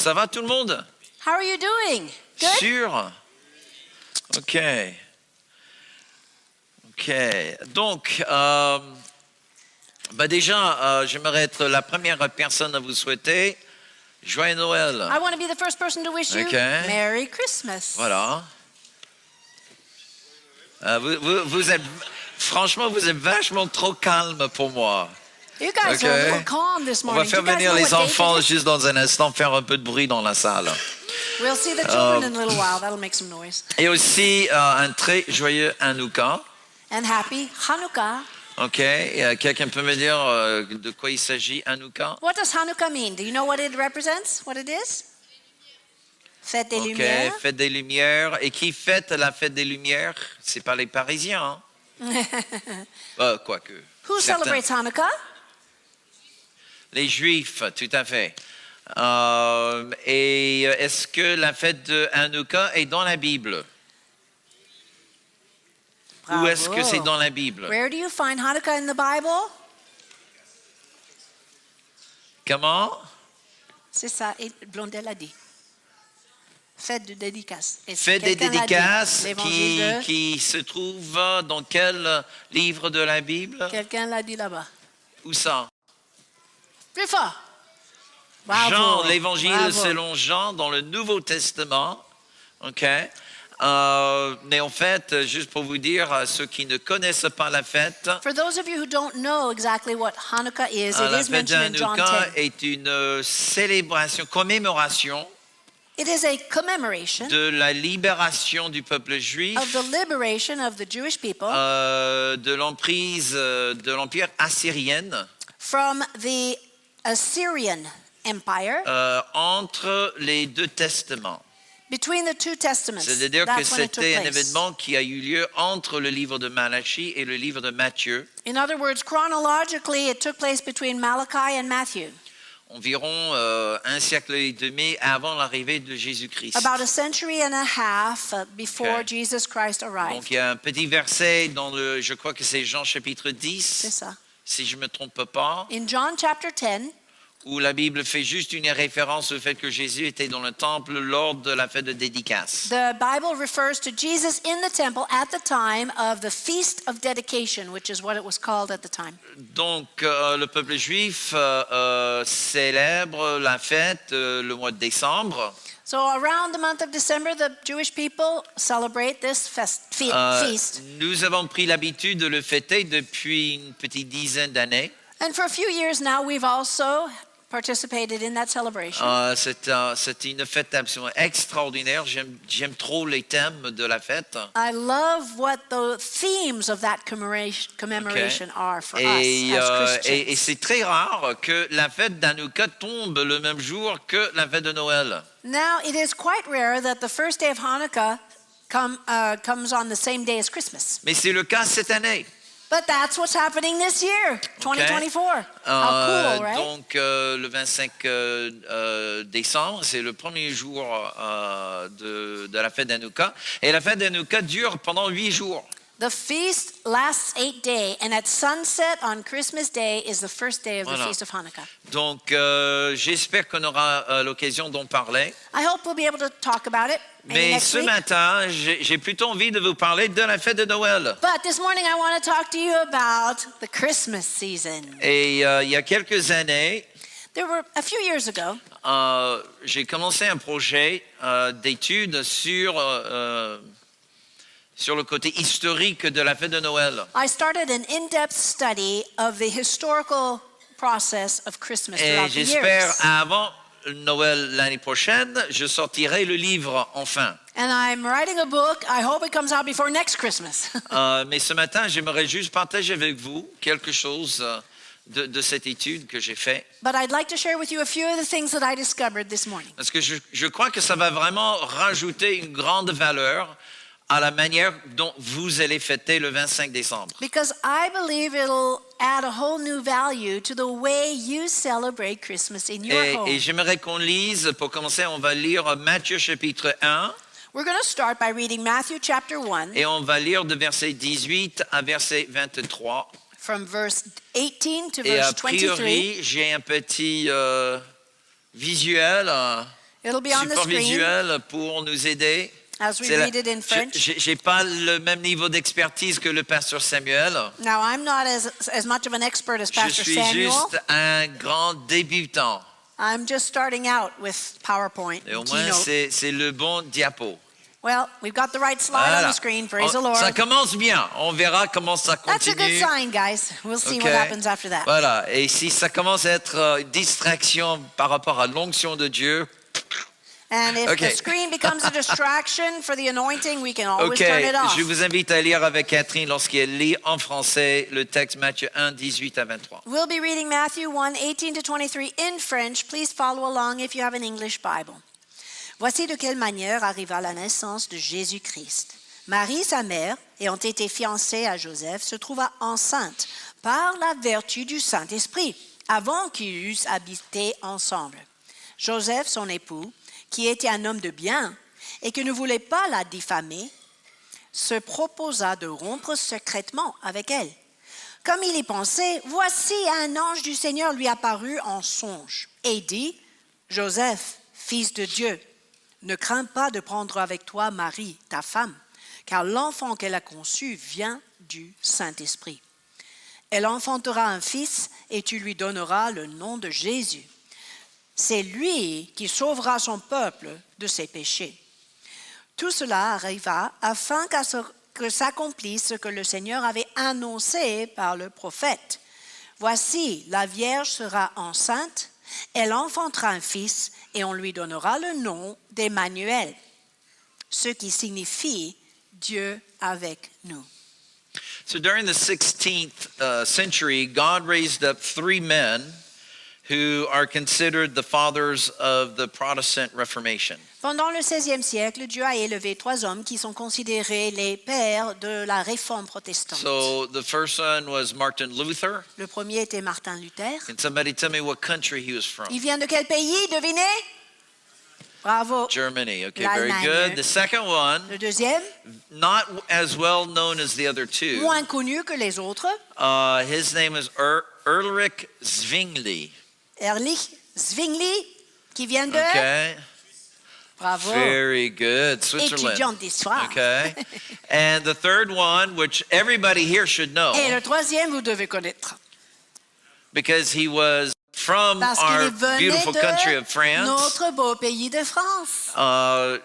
Ça va tout le monde? How are you doing? Good? Sûr? OK. Donc, déjà, j'aimerais être la première personne à vous souhaiter Joyeux Noël. I want to be the first person to wish you Okay. Merry Christmas. Voilà. Vous êtes, franchement, vous êtes vachement trop calme pour moi. You guys Okay. are a little calm this On morning. va faire Do you guys venir know les what date enfants it is? juste dans un instant, faire un peu de bruit dans la salle. We'll see the children in a little while. That'll make some noise. Et aussi un très joyeux Hanouka. And happy Hanukkah. OK. Quelqu'un peut me dire de quoi il s'agit, Hanouka? What does Hanukkah mean? Do you know what it represents? What it is? Fête des OK. Lumières. Fête des Lumières. Et qui fête la fête des Lumières? C'est pas les Parisiens, hein? Quoique. Who Certains. celebrates Hanukkah? Les Juifs, tout à fait. Et est-ce que la fête de Hanouka est dans la Bible? Ou est-ce que c'est dans la Bible? Where do you find Hanukkah in the Bible? Comment? C'est ça, et Blondel a dit. Fête de dédicace. Et si Fête des quelqu'un l'a dit, dédicaces l'évangile de- qui se trouve dans quel livre de la Bible? Quelqu'un l'a dit là-bas. Où ça? Plus fort. Bravo. Jean, l'évangile Bravo. selon Jean dans le Nouveau Testament. OK? Mais en fait, juste pour vous dire, à ceux qui ne connaissent pas la fête, For those of you who don't know exactly what Hanukkah is, la it is fête de mentioned in John Hanouka 10. est une célébration, commémoration It is a commemoration de la libération du peuple juif of the liberation of the Jewish people de l'emprise de l'Empire assyrien from the Assyrian Empire entre les deux testaments. between the two testaments. C'est-à-dire que That's when it took c'était un place. événement qui a eu lieu entre le livre de Malachie et le livre de Matthieu, In other words, chronologically, it took place between Malachi and Matthew, environ un siècle et demi avant l'arrivée de Jésus-Christ. about a century and a half before Okay. Jesus Christ Donc arrived. il y a un petit verset dans le, je crois que c'est Jean chapitre C'est 10, ça. si je ne me trompe pas, In John chapter 10, où la Bible fait juste une référence au fait que Jésus était dans le temple lors de la fête de dédicace. the Bible refers to Jesus in the temple at the time of the Feast of Dedication, which is what it was called at the time. Donc le peuple juif célèbre la fête le mois de décembre. So around the month of December, the Jewish people celebrate this feast. Nous avons pris l'habitude de le fêter depuis une petite dizaine d'années. And for a few years now, we've also participated in that celebration. C'est une fête absolument extraordinaire. J'aime trop les thèmes de la fête. I love what the themes of that commemoration are for us as Christians. Et c'est très rare que la fête d'Hanouka tombe le même jour que la fête de Noël. Now, it is quite rare that the first day of Hanukkah comes on the same day as Christmas. Mais c'est le cas cette année. But that's what's happening this year, 2024. How cool, right? Donc, le 25 décembre, c'est le premier jour de la fête d'Hanouka. Et la fête d'Hanouka dure pendant 8 jours. The feast lasts 8 days, and at sunset on Christmas Day is the first day of the Voilà. Feast of Hanukkah. Donc, j'espère qu'on aura l'occasion d'en parler. I hope we'll be able to talk about it maybe Mais next ce week. matin, j'ai plutôt envie de vous parler de la fête de Noël. But this morning I want to talk to you about the Christmas season. Et il y a quelques années, There were a few years ago, j'ai commencé un projet d'études sur le côté historique de la fête de Noël. I started an in-depth study of the historical process of Christmas Et throughout the j'espère, years. avant Noël l'année prochaine, je sortirai le livre enfin. And I'm writing a book. I hope it comes out before next Christmas. Mais ce matin, j'aimerais juste partager avec vous quelque chose de cette étude que j'ai faite. But I'd like to share with you a few of the things that I discovered this morning. Parce que je crois que ça va vraiment rajouter une grande valeur à la manière dont vous allez fêter le 25 décembre. Because I believe it'll add a whole new value to the way you celebrate Christmas in your home. Et j'aimerais qu'on lise, pour commencer, on va lire Matthieu chapitre 1 We're going to start by reading Matthew chapter 1 et on va lire de verset 18 à verset 23. from verse 18 to Et a verse 23. priori, j'ai un petit visuel It'll be on the support screen visuel pour nous aider. as we C'est la- read it in French. J'ai pas le même niveau d'expertise que le pasteur Samuel. Now, I'm not as much of an expert as Je Pastor suis Samuel. juste un grand débutant. I'm just starting out with PowerPoint Et au and moins, Keynote. c'est le bon diapo. Well, we've got the right slide on Voilà. the screen. Praise the Ça Lord. commence bien. On verra comment ça That's a good continue. sign, guys. We'll see Ok. what happens after that. Voilà. Et si ça commence à être une distraction par rapport à l'onction de Dieu, And if Okay. the screen becomes a distraction for the anointing, we can always ok, turn it off. je vous invite à lire avec Catherine lorsqu'elle lit en français le texte Matthieu 1, 18 à 23. We'll be reading Matthew 1, 18 to 23 in French. Please follow along if you have an English Bible. Voici de quelle manière arriva la naissance de Jésus-Christ. Marie, sa mère, ayant été fiancée à Joseph, se trouva enceinte par la vertu du Saint-Esprit, avant qu'ils eussent habité ensemble. Joseph, son époux, qui était un homme de bien et qui ne voulait pas la diffamer, se proposa de rompre secrètement avec elle. Comme il y pensait, voici un ange du Seigneur lui apparut en songe et dit, Joseph, fils de Dieu, ne crains pas de prendre avec toi Marie, ta femme, car l'enfant qu'elle a conçu vient du Saint-Esprit. Elle enfantera un fils et tu lui donneras le nom de Jésus. C'est lui qui sauvera son peuple de ses péchés. Tout cela arriva afin que s'accomplisse ce que le Seigneur avait annoncé par le prophète. Voici, la Vierge sera enceinte, elle enfantera un fils et on lui donnera le nom d'Emmanuel, ce qui signifie Dieu avec nous. So during the 16th century, God raised up 3 men who are considered the fathers of the Protestant Reformation. Pendant le XVIe siècle, Dieu a élevé 3 hommes qui sont considérés les pères de la réforme protestante. So the first one was Martin Luther. Le premier était Martin Luther. Can somebody tell me what country he was from? Il vient de quel pays, devinez? Bravo. Germany. Okay, very L'Allemagne. good. The second one, Le deuxième, not as well known as the other two. moins connu que les autres, His name is Ulrich Zwingli. Erlich Zwingli, qui vient de... Okay, Bravo. very good. Switzerland. Étudiant d'histoire. Okay, and the third one, which everybody here should know, Et le troisième, vous devez connaître. because he was from Parce qu'il our venait beautiful country de of France, notre beau pays de France.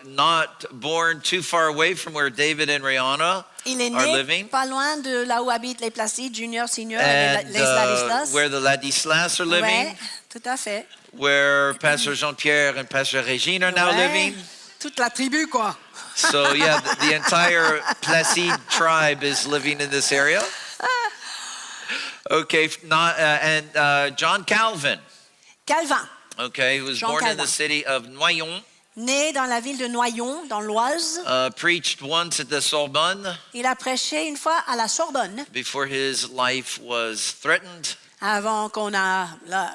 not born too far away from where David and Rihanna Il est are né living, pas loin de là où habitent les Placides, Junior, Senior et and les Ladislas. where the Ladislas are living, Ouais, tout à fait. where Pastor Jean-Pierre and Pastor Régine are now Ouais, living. toute la tribu, quoi. So yeah, the entire Placide tribe is living in this area. Okay, John Calvin. Calvin, Okay, he was Jean born in Calvin. the city of Noyon. né dans la ville de Noyon, dans l'Oise. Preached once at the Sorbonne Il a prêché une fois à la Sorbonne before his life was threatened, avant qu'on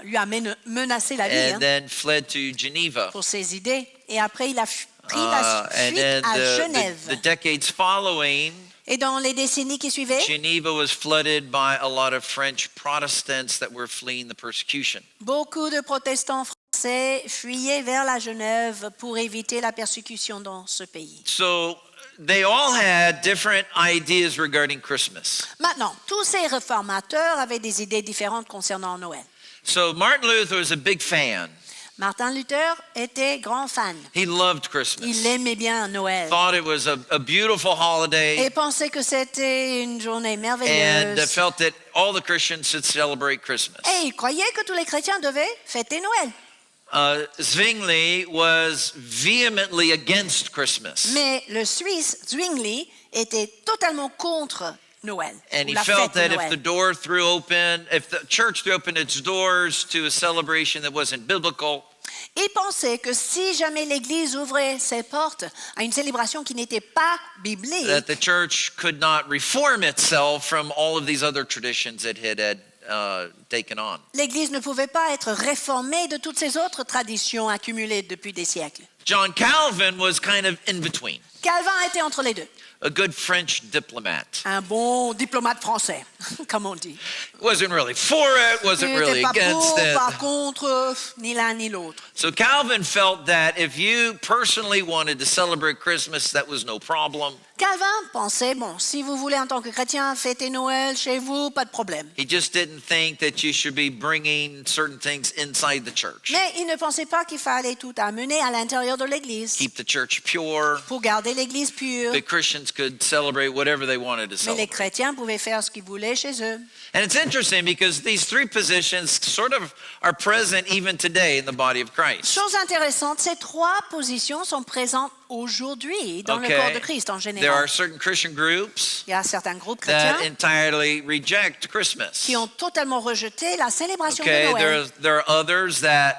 lui a menacé la vie and then fled to Geneva. pour ses idées. Et après, il a pris la And fuite then à the Genève. decades following, Et dans les décennies qui suivaient, Geneva was flooded by a lot of French Protestants that were fleeing the persecution. beaucoup de protestants français fuyaient vers la Genève pour éviter la persécution dans ce pays. So they all had different ideas regarding Christmas. Maintenant, tous ces réformateurs avaient des idées différentes concernant Noël. So Martin Luther was a big fan. Martin Luther était grand fan. He loved Christmas. Il aimait bien Noël Thought it was a beautiful et holiday pensait que c'était une journée and merveilleuse. felt that all the Christians should celebrate Christmas. Et il croyait que tous les chrétiens devaient fêter Noël. Zwingli was vehemently against Christmas. Mais le Suisse Zwingli était totalement contre Noël. And ou he la felt fête de that if the Noël. door threw open, if the church threw open its doors to a celebration that wasn't biblical, Il pensait que si jamais l'Église ouvrait ses portes à une célébration qui n'était pas biblique, that the church could not reform itself from all of these other traditions that it had taken on. l'Église ne pouvait pas être réformée de toutes ces autres traditions accumulées depuis des siècles. John Calvin was kind of in between. Calvin était entre les deux. a good French diplomat. Un bon diplomate français, comme on dit. Wasn't really for it, Il wasn't n'était really pas against pour, it. pas contre, ni l'un ni l'autre. So Calvin felt that if you personally wanted to celebrate Christmas, that was no problem. Calvin pensait, bon, si vous voulez en tant que chrétien fêter Noël chez vous, pas de problème. He just didn't think that you should be bringing certain things inside the church. Mais il ne pensait pas qu'il fallait tout amener à l'intérieur de l'Église Keep the church pure. pour garder l'Église pure. The Christians could celebrate whatever they wanted to Mais les celebrate. chrétiens pouvaient faire ce qu'ils voulaient chez eux. And it's interesting because these three positions sort of are present even today in the body of Christ. Chose intéressante, ces trois positions sont présentes aujourd'hui dans le corps de Christ en There général. are certain Christian groups Il y a certains groupes chrétiens that entirely reject Christmas. qui ont totalement rejeté la célébration de Okay, Noël. there are others that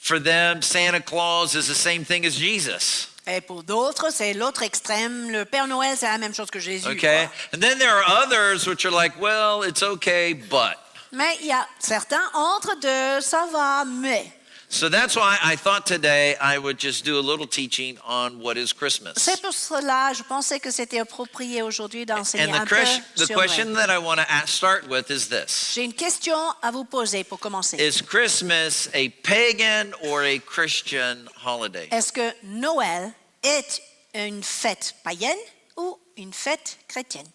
for them Santa Claus is the same thing as Jesus. Et pour d'autres, c'est l'autre extrême. Le Père Noël, c'est la même chose que Jésus. Okay? quoi. And then there are others which are like, well, it's okay, but. Mais il y a certains entre deux, ça va, mais. So that's why I thought today I would just do a little teaching on what is Christmas. C'est pour cela, je pensais que c'était approprié aujourd'hui d'enseigner And un peu the sur question Noël. that I want to start with is this. J'ai une question à vous poser pour commencer. Is Christmas a pagan or a Christian holiday? Est-ce que Noël est une fête païenne ou une fête chrétienne?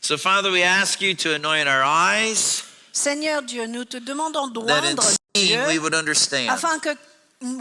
So Father, we ask you to anoint our eyes, Seigneur Dieu, nous te demandons that in d'oindre nos seeing we yeux would understand. afin que,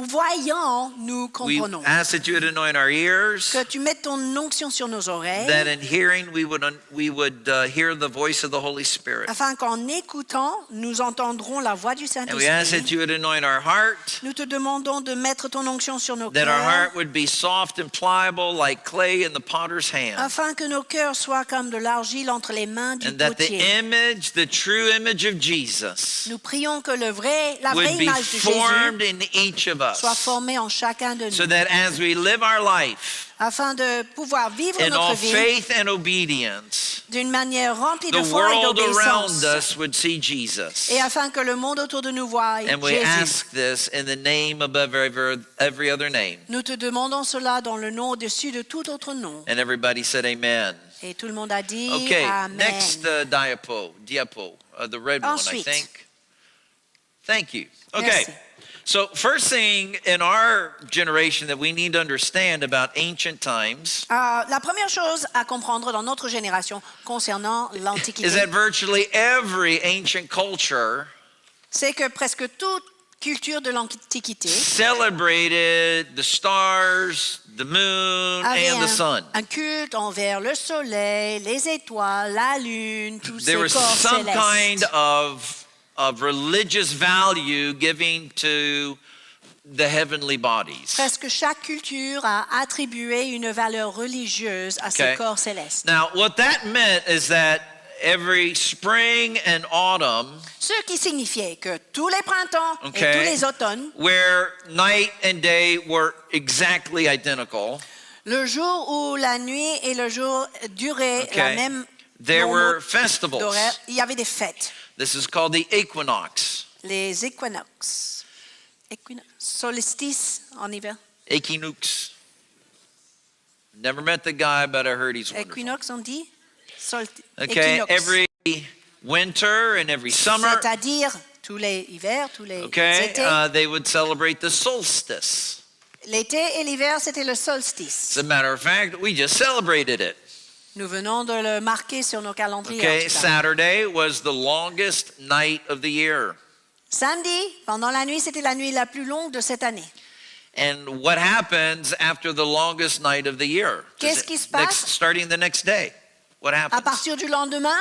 voyant, nous We comprenons. ask that you would anoint our ears, Que tu mettes ton onction sur nos oreilles, that in hearing we would hear the voice of the Holy Spirit. afin qu'en écoutant, nous entendrons la voix du And we ask that Saint-Esprit. you would anoint our heart, Nous te demandons de mettre ton onction sur nos that our cœurs, heart would be soft and pliable like clay in the potter's hand. afin que nos cœurs soient comme de l'argile entre les mains du And that the potier. image, the true image of Jesus, Nous prions que la vraie would be image de Jésus formed in each of soit us, formée en chacun de so nous, that as we live our life afin de pouvoir vivre in notre all vie faith and obedience, d'une manière remplie de the foi et world around d'obéissance, us would see Jesus. et afin que le monde autour de nous voie And we Jésus. ask this in the name above every other name. Nous te demandons cela dans le nom au-dessus de tout autre nom. And everybody said amen. Et tout le monde a dit Okay, Amen. next diapo, the red one, I Ensuite. think. Thank you. Okay, Merci. so first thing in our generation that we need to understand about ancient times La première chose à comprendre dans notre génération concernant is l'Antiquité, that virtually every ancient culture c'est que presque toute culture de l'Antiquité celebrated the stars, the moon, avait and the sun. un culte envers le soleil, les étoiles, la lune, tous There ces was corps some célestes. kind of religious value giving to the heavenly bodies. Presque chaque culture a attribué une valeur religieuse à ces Okay. corps célestes. Now, what that meant is that every spring and autumn, Ce qui signifiait que tous les printemps et Okay. tous les automnes, where night and day were exactly identical, le jour où la nuit et le jour duraient la okay, même there nombre were festivals. d'horaires, il y avait des fêtes. This is called the equinox. Les équinoxes. Solstice en hiver. Equinox. Never met the guy, but I heard he's wonderful. Équinoxe, on dit? Okay, Équinoxe. every winter and every summer, C'est-à-dire tous les hivers, tous les okay, étés. they would celebrate the solstice. L'été et l'hiver, c'était le solstice. As a matter of fact, we just celebrated it. Nous venons de le marquer sur nos calendriers. Okay, en tout cas. Saturday was the longest night of the year. Samedi, pendant la nuit, c'était la nuit la plus longue de cette année. And what happens after the longest night of the year? Qu'est-ce qui se passe? Starting the next day. What À happens? partir du lendemain,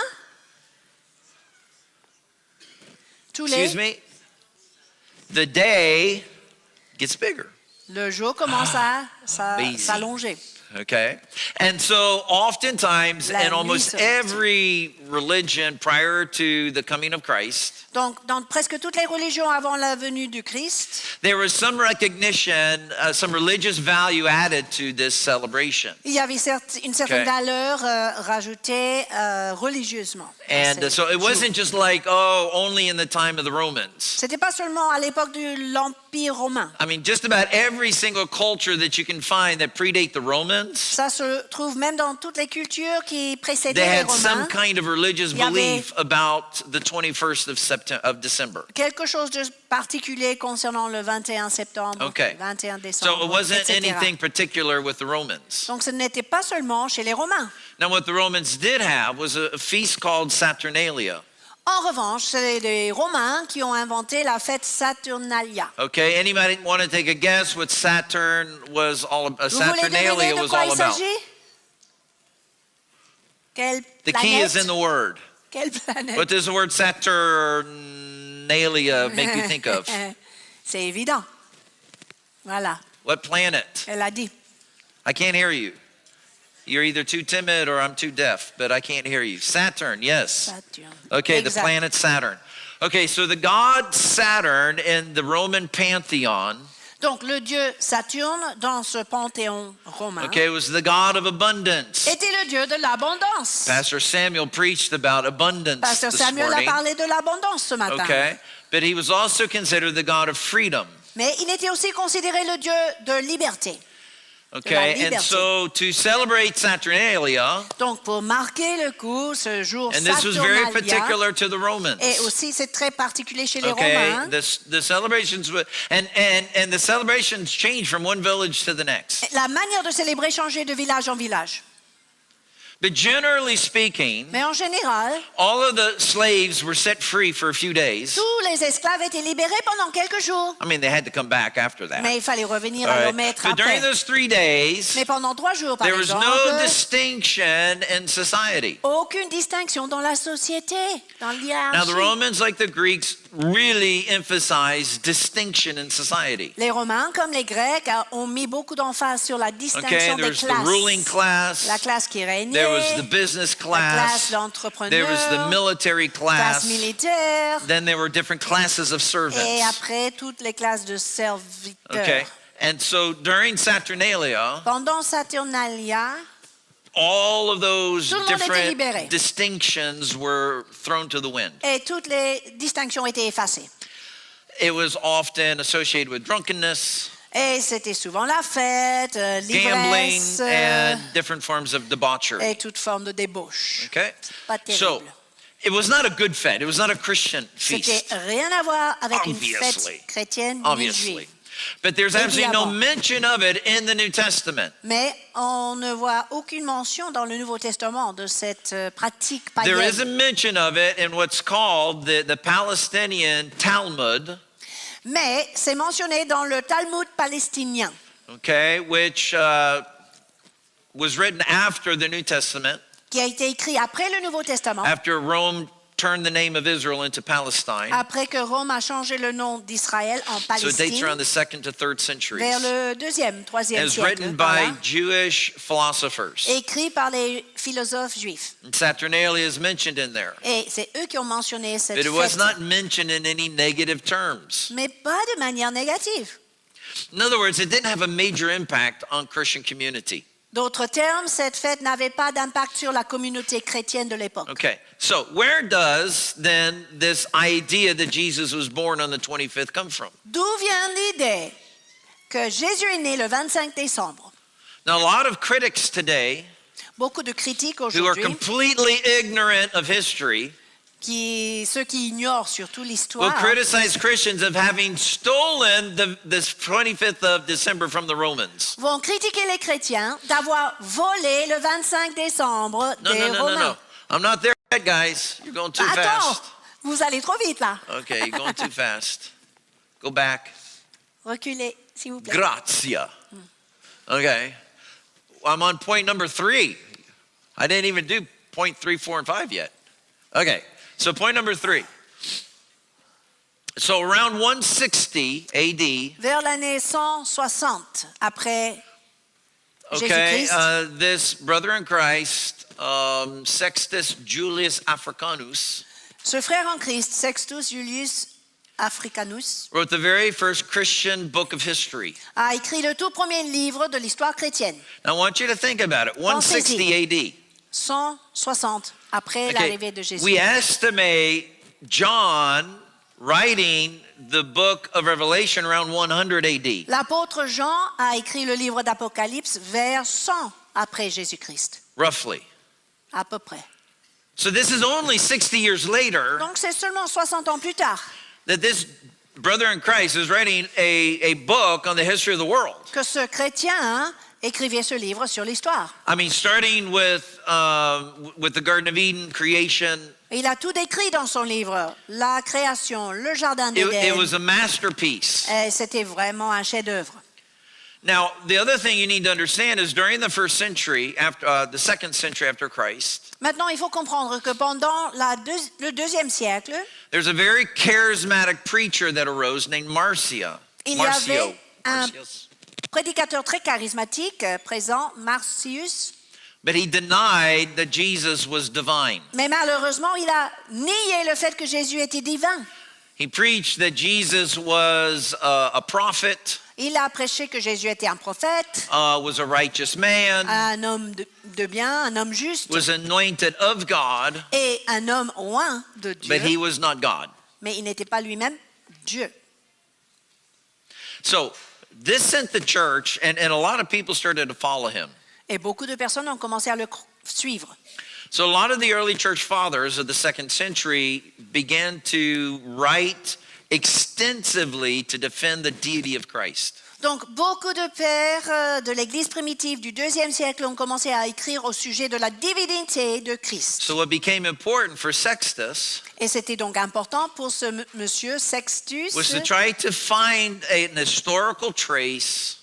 Excuse me? The day gets bigger. le jour commence à Busy. s'allonger. Okay? And so oftentimes La in nuit almost sera. every religion prior to the coming of Christ, Donc, dans presque toutes les religions avant la venue du Christ, there was some recognition, some religious value added to this celebration. il y avait une certaine Okay. valeur rajoutée religieusement. à And ces so it jours. wasn't just like, oh, only in the time of the Romans. C'était pas seulement à l'époque de l'Empire romain. I mean, just about every single culture that you can find that predate the Romans, Ça se trouve même dans toutes les cultures qui précédaient they les had some Romains. kind of religious Il y avait- belief about the 21st of December. Quelque chose de particulier concernant le 21 septembre, Okay. 21 So décembre, it wasn't etc. anything particular with the Romans. Donc ce n'était pas seulement chez les Romains. Now, what the Romans did have was a feast called Saturnalia. En revanche, c'est les Romains qui ont inventé la fête Saturnalia. Okay, anybody want to take a guess what Saturn was all about? Vous voulez deviner Saturnalia de was quoi all il about. s'agit? Quelle The key is planète? in the word. Quelle planète? What does the word Saturnalia make you think of? C'est évident. Voilà, What planet? elle a dit. I can't hear you. You're either too timid or I'm too deaf, but I can't hear you. Saturn, yes. Saturne. Okay, the Exact. planet Saturn. Okay, so the god Saturn in the Roman pantheon, Donc le dieu Saturne dans ce panthéon romain okay, was the god of abundance. était le dieu de l'abondance. Pastor Samuel preached about abundance Pasteur this Samuel a morning. parlé de l'abondance ce matin. Okay, but he was also considered the god of freedom. Mais il était aussi considéré le dieu de liberté. Okay, and liberté. so to celebrate Saturnalia, Donc pour marquer le coup, ce jour and this was very Saturnalia, particular to the Romans. et aussi c'est très particulier chez les Okay, Romains. the celebrations and the celebrations changed from one village to the next. La manière de célébrer changeait de village en village. But generally speaking, Mais en général, all of the slaves were set free for a few days. tous les esclaves étaient libérés pendant quelques jours. I mean, they had to come back after that. Mais il fallait revenir All à leur right. maître But during après. those 3 days, Mais pendant 3 jours, par there was exemple, no distinction in society. aucune distinction dans la société, dans Now, the l'hiérarchie. Romans, like the Greeks, really emphasized distinction in society. Les Romains, comme les Grecs, ont mis beaucoup d'emphase sur la Okay, distinction des there's the ruling classes. class, La classe qui régnait, there was the business la classe class, d'entrepreneurs, there was the military classe class, militaire, then there were different classes of et servants. après toutes les classes de serviteurs. Okay, and so during Saturnalia, Pendant Saturnalia, all of those Tout le monde était libéré. different distinctions were thrown to the wind. et toutes les distinctions étaient effacées. It was often associated with drunkenness, Et c'était souvent la fête, gambling, l'ivresse and different forms of debauchery. et toute forme de débauche. Okay? Pas So, terrible. it was not a good fete. It was not a Christian C'était feast, rien à voir avec une Obviously. fête chrétienne ni obviously. juive. But there's absolutely no Évidemment. mention of it in the New Testament. Mais on ne voit aucune mention dans le Nouveau Testament de cette pratique There is a païenne. mention of it in what's called the Palestinian Talmud, Mais c'est mentionné dans le Talmud palestinien, okay, which was written after the New Testament, qui a été écrit après le Nouveau Testament, after Rome turned the name of Israel into Palestine. après que Rome a changé le nom d'Israël en So it dates around Palestine, the 2nd to 3rd centuries. vers le 2e, 3e It was siècle, written par by là, Jewish philosophers. écrit par les philosophes juifs. And Saturnalia is mentioned in there. Et c'est eux qui ont mentionné cette But it was fête, not mentioned in any negative terms. mais pas de manière négative. In other words, it didn't have a major impact on Christian community. D'autres termes, cette fête n'avait pas d'impact sur la communauté chrétienne de l'époque. Okay, so where does then this idea that Jesus was born on the 25th come from? D'où vient l'idée que Jésus est né le 25 décembre? Now, a lot of critics today Beaucoup de critiques who are aujourd'hui, completely ignorant of history ceux qui ignorent surtout will l'histoire, criticize Christians of having stolen this 25th of December from the Romans. vont critiquer les chrétiens d'avoir volé le 25 décembre No, des no, no, no, Romains. no. I'm not there yet, guys. You're going too Attends, fast. vous allez trop vite là. Okay, you're going too fast. Go back. Reculez, s'il vous plaît. Grazia. Okay. I'm on point number 3. I didn't even do point 3, 4, and 5 yet. Okay. So point number 3. So around 160 AD, Vers l'année 160 après Okay, Jésus-Christ. this brother in Christ, Sextus Julius Africanus, Ce frère en Christ, Sextus Julius Africanus, wrote the very first Christian book of history. a écrit le tout premier livre de l'histoire chrétienne, Now, I want you to think about it. 160 AD. 160 après Okay, l'arrivée de Jésus. we estimate John writing the book of Revelation around 100 AD. L'apôtre Jean a écrit le livre d'Apocalypse vers 100 après Jésus-Christ, Roughly. à peu près. So this is only 60 years later Donc c'est seulement 60 ans plus tard that this brother in Christ is writing a book on the history of the world. que ce chrétien écrivait ce livre sur l'histoire. I mean, starting with the Garden of Eden, creation, Il a tout décrit dans son livre, la création, le jardin it d'Éden. was a masterpiece. Et c'était vraiment un chef-d'œuvre. Now, the other thing you need to understand is during the first century, after the second century after Christ, Maintenant, il faut comprendre que pendant le deuxième siècle, there's a very charismatic preacher that arose named Marcio. Il y avait un prédicateur très charismatique présent, Marcius, But he denied that Jesus was divine. mais malheureusement, il a nié le fait que Jésus était divin. He preached that Jesus was a prophet, Il a prêché que Jésus était un prophète, was a righteous man, un homme de bien, un homme juste was anointed of God, et un homme oint de Dieu, but he was not God. mais il n'était pas lui-même Dieu. So this sent the church, and a lot of people started to follow him. Et beaucoup de personnes ont commencé à le suivre. So a lot of the early church fathers of the second century began to write extensively to defend the deity of Christ. Donc, beaucoup de pères de l'Église primitive du IIe siècle ont commencé à écrire au sujet de la divinité de Christ. So what became important for Sextus Et c'était donc important pour ce monsieur Sextus was to try to find an historical trace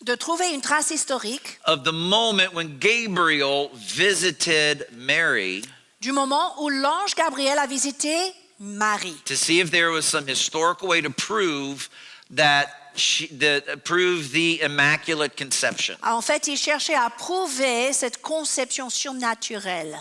de trouver une trace historique of the moment when Gabriel visited Mary du moment où l'ange Gabriel a visité Marie, to see if there was some historical way to prove that prove the immaculate conception. En fait, il cherchait à prouver cette conception surnaturelle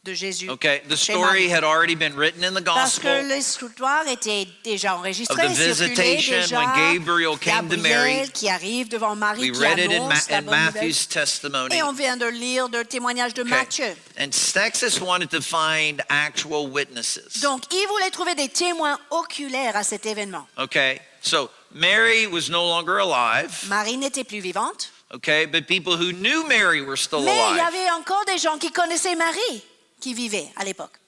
de Jésus. Okay, the chez story Marie. had already been written in the Parce que gospel l'histoire était déjà of enregistrée, the circulée visitation déjà. when Gabriel came to Gabriel Mary. qui arrive devant Marie, We qui read it annonce la in bonne nouvelle. Matthew's testimony. Et on vient de lire le témoignage de Okay. Matthieu. And Sextus wanted to find actual witnesses. Donc, il voulait trouver des témoins oculaires à cet événement. Okay, so Mary was no longer alive. Marie n'était plus vivante, Okay, but people who knew Mary were still mais il y alive. avait encore des gens qui connaissaient Marie qui vivaient à l'époque.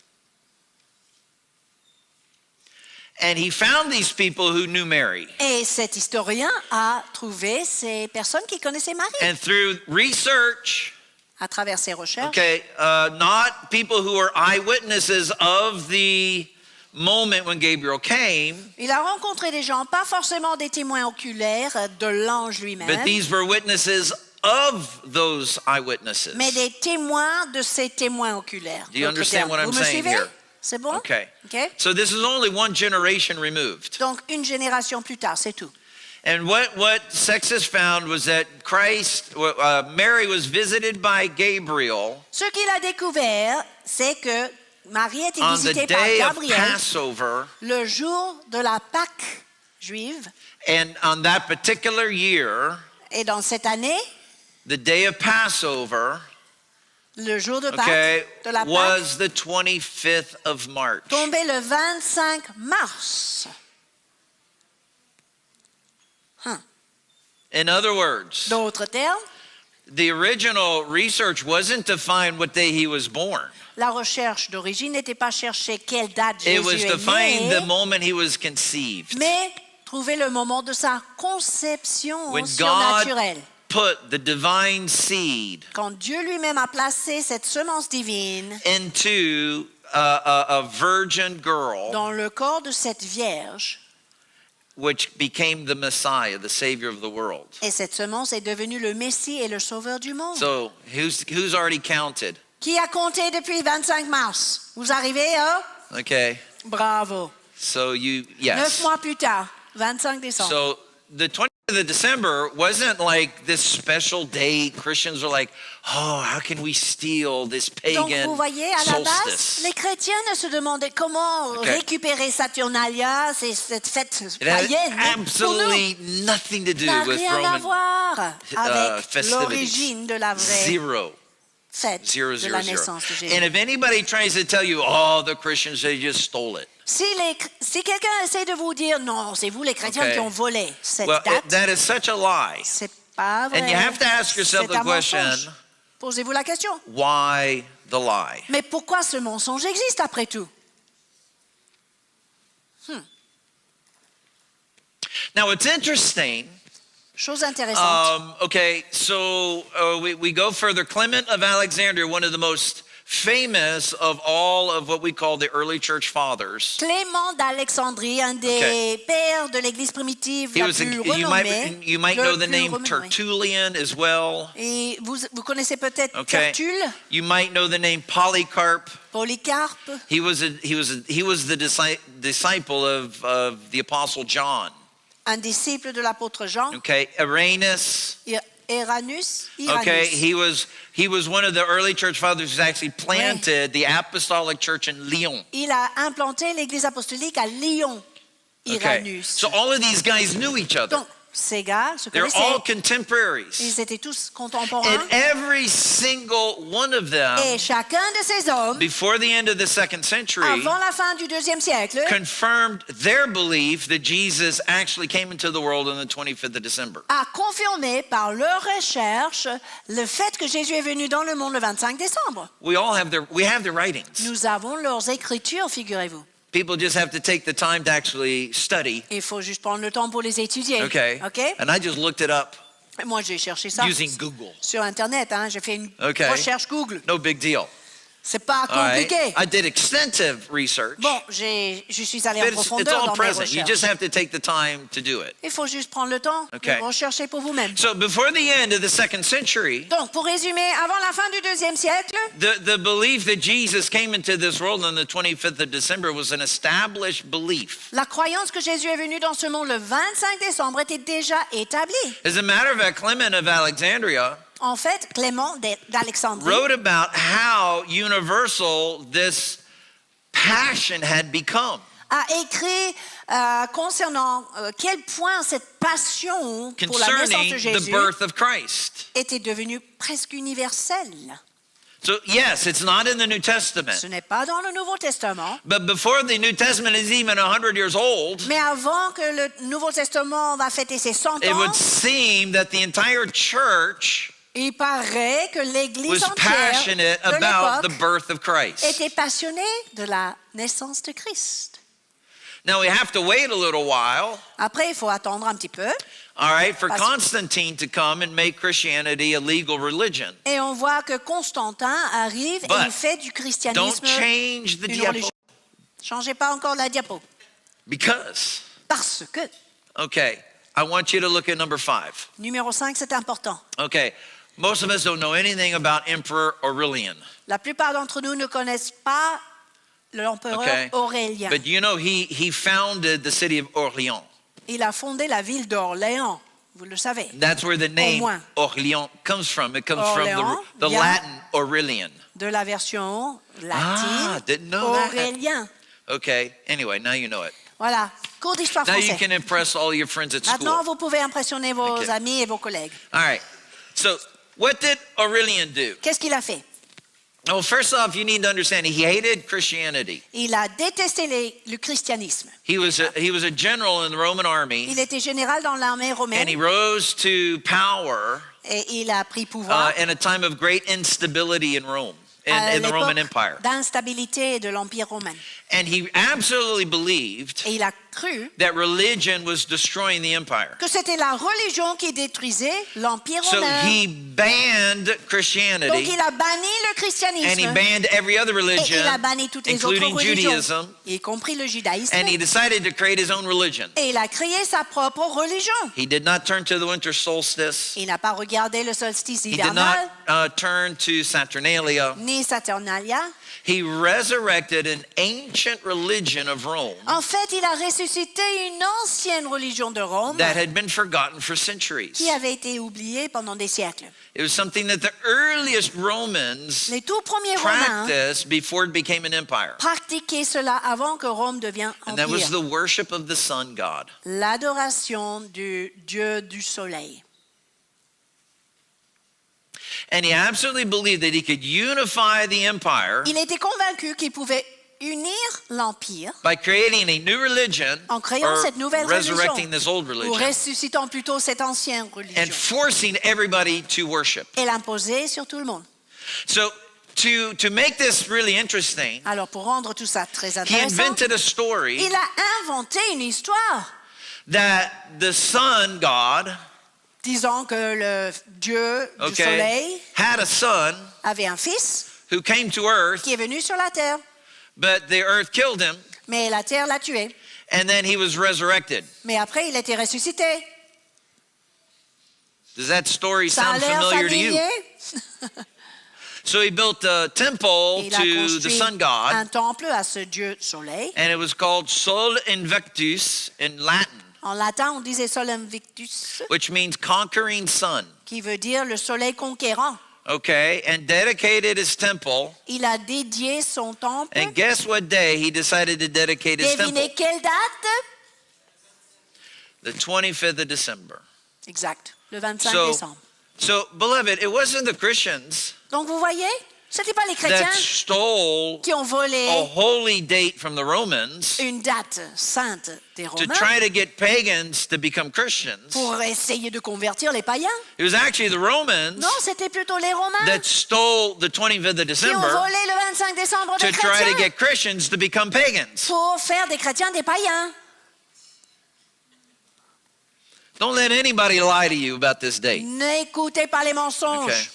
And he found these people who knew Mary. Et cet historien a trouvé ces personnes qui connaissaient Marie And through research, à travers ses recherches. okay, not people who are eyewitnesses of the moment when Gabriel came, Il a rencontré des gens, pas forcément des témoins oculaires de l'ange lui-même, but these were witnesses of those eyewitnesses. mais des témoins de ces témoins oculaires. Do you D'autres understand termes. what I'm Vous me saying suivez? here? C'est bon? Okay. OK? So this is only one generation removed. Donc, une génération plus tard, c'est tout. And what Sextus found was that Mary was visited by Gabriel Ce qu'il a découvert, c'est que Marie était on the visitée par day of Gabriel Passover, le jour de la Pâque juive. and on that particular year, Et dans cette année, the day of Passover, le jour de Pâques, okay, de la Pâque, was the 25th of March. tombait le 25 mars. In other words, D'autres termes, the original research wasn't to find what day he was born. la recherche d'origine n'était pas chercher quelle date It Jésus was to est find the né, moment he was conceived. mais trouver le moment de sa conception When God surnaturelle. put the divine seed Quand Dieu lui-même a placé cette semence divine into a virgin girl, dans le corps de cette vierge, which became the Messiah, the Savior of the world. et cette semence est devenue le Messie et le Sauveur du monde. So who's already counted? Qui a compté depuis 25 mars? Vous arrivez, hein? Okay, Bravo. so 9 yes. mois plus tard, 25 décembre. So the 20 The December wasn't like this special day. Christians are like, oh, how can we steal this Donc, pagan vous voyez, à la base, solstice? les chrétiens ne se demandaient comment récupérer Saturnalia, c'est cette fête It has païenne. Pour nous, absolutely nothing to do n'a with rien à Roman voir avec festivities. l'origine de la vraie Zero. fête Zero, de zero, la zero. naissance de Jésus. And if anybody tries to tell you, oh, the Christians, they just stole it. Si quelqu'un essaie de vous dire non, c'est vous les chrétiens Okay. qui ont volé cette Well, date, that is such a lie. c'est pas vrai. And you have to ask yourself C'est the un mensonge. question, Posez-vous la question. why the lie? Mais pourquoi ce mensonge existe après tout? Now, it's interesting. Chose intéressante. Okay, so we go further. Clement of Alexandria, one of the most famous of all of what we call the early church fathers. Clément d'Alexandrie, un des Okay. pères de l'Église primitive He la was plus you renommée. might le know the plus name renommé. Tertullian as well. Et vous connaissez peut-être Okay. Tertulle, You might know the name Polycarp. Polycarpe. He was the disciple of the apostle John. Un disciple de l'apôtre Jean, Okay, Irenaeus. Iranus. Okay, he was one of the early church fathers who actually planted the apostolic church in Lyon. Il a implanté l'église apostolique à Lyon, Okay, Iranus. so all of these guys knew each other. Donc, ces gars se They're all connaissaient. contemporaries. Ils étaient tous contemporains. And every single one of them, Et chacun de ces hommes, before the end of the second century, avant la fin du IIe siècle, confirmed their belief that Jesus actually came into the world on the 25th of December. a confirmé par leur recherche le fait que Jésus est venu dans le monde le 25 décembre. We have their writings. Nous avons leurs écritures, figurez-vous. People just have to take the time to actually study. Il faut juste prendre le temps pour les étudier. Okay. OK? And I just looked it up Moi, j'ai cherché ça using Google. sur Internet. Hein. J'ai fait une Okay. recherche Google. No big deal. C'est pas All right. compliqué. I did extensive research. Bon, je suis allée en But it's profondeur all dans mes present. You recherches. just have to take the time to do it. Il faut juste prendre le temps Okay. de rechercher pour vous-même. So before the end of the second century, Donc, pour résumer, avant la fin du IIe siècle, the belief that Jesus came into this world on the 25th of December was an established belief. la croyance que Jésus est venu dans ce monde le 25 décembre était déjà établie. As a matter of fact, Clement of Alexandria En fait, Clément d'Alexandrie wrote about how universal this passion had become. a écrit concernant quel point cette passion pour la naissance de Concerning the Jésus birth of Christ. était devenue presque universelle. So yes, it's not in the New Testament. Ce n'est pas dans le Nouveau Testament, But before the New Testament is even 100 years old, mais avant que le Nouveau Testament va fêter ses 100 it ans, would seem that the entire church il paraît que l'Église was entière passionate de about the l'époque birth of Christ. était passionnée de la naissance de Christ. Now we have to wait a little while, Après, il faut attendre un petit peu. all right, for Parce- Constantine to come and make Christianity a legal religion. Et on voit que Constantin arrive et But il fait du Don't christianisme change the une diapo religion. Changez pas encore la diapo. because, Parce que, okay, I want you to look at number 5. numéro 5, c'est important. Okay, most of us don't know anything about Emperor Aurelian. La plupart d'entre nous ne connaissent pas l'empereur Okay. Aurélien. But you know, he founded the city of Orléans. Il a fondé la ville d'Orléans, vous le savez. That's where the name moins. Orléans comes from. It comes Orléans from the vient- Latin Aurelian. De la version Ah, latine, didn't know that. Aurélien. Okay, anyway, now you know it. Voilà, cours d'histoire Now you française. can impress all your friends at Maintenant, school. vous pouvez impressionner vos Okay. amis et vos collègues. All right, so what did Aurelian do? Qu'est-ce qu'il a fait? Well, first off, you need to understand he hated Christianity. Il a détesté le christianisme. He was a general in the Roman army, Il était général dans l'armée and he romaine rose to power et il a pris pouvoir in a time of great instability in Rome, à in the Roman l'époque Empire. d'instabilité de l'Empire romain. And he absolutely believed Et il a cru that religion was destroying the empire. que c'était la religion qui détruisait l'Empire So romain. he banned Donc Christianity, il a banni le and he christianisme banned every other et il a religion, banni toutes les autres including religions, Judaism, y compris le judaïsme. and he decided to create his own religion. Et il a créé sa propre religion. He did not turn to the winter solstice. Il n'a pas regardé le solstice He did hivernal, not turn to Saturnalia. ni Saturnalia. He resurrected an ancient religion of Rome En fait, il a ressuscité une ancienne religion de Rome that had been forgotten for centuries. qui avait été oubliée pendant des siècles. It was something that the earliest Romans Les tout premiers Romains practiced before it became an empire. pratiquaient cela avant que Rome devienne And that was empire. the worship of the sun god. L'adoration du Dieu du soleil. And he absolutely believed that he could unify the empire Il était convaincu qu'il pouvait unir l'empire by creating a new religion en créant or cette nouvelle resurrecting religion this old ou religion ressuscitant plutôt cette ancienne religion and forcing everybody to worship. et l'imposer sur tout le monde. So to make this really interesting, Alors pour rendre tout ça très he intéressant, invented a story il a inventé une histoire that the sun god, disant que le Dieu du okay, soleil had a son avait un fils who came to earth, qui est venu sur la terre, but the earth killed him, mais la terre l'a tué. and then he was resurrected. Mais après, il a été ressuscité. Does that story Ça a sound l'air familiar to you? familier. So he built a temple Il a to the construit sun god, un temple à ce Dieu soleil. and it was called Sol Invictus in Latin, En latin, on disait Sol Invictus, which means conquering sun. qui veut dire le soleil conquérant. Okay, and dedicated his temple. Il a dédié son temple. And guess what day he decided to dedicate his temple? Devinez quelle date? The 25th of December. Exact, le 25 So, décembre. so beloved, it wasn't the Christians Donc vous voyez, ce n'était pas les chrétiens that stole qui ont volé a holy date from the Romans une date sainte des to Romains try to get pagans to become Christians. pour essayer de convertir les païens. It was actually the Romans Non, c'était plutôt les Romains that stole the 25th of qui ont December volé le 25 décembre to des try to chrétiens get Christians to become pagans. pour faire des chrétiens des païens. Don't let anybody lie to you about this date. N'écoutez pas les mensonges. Okay.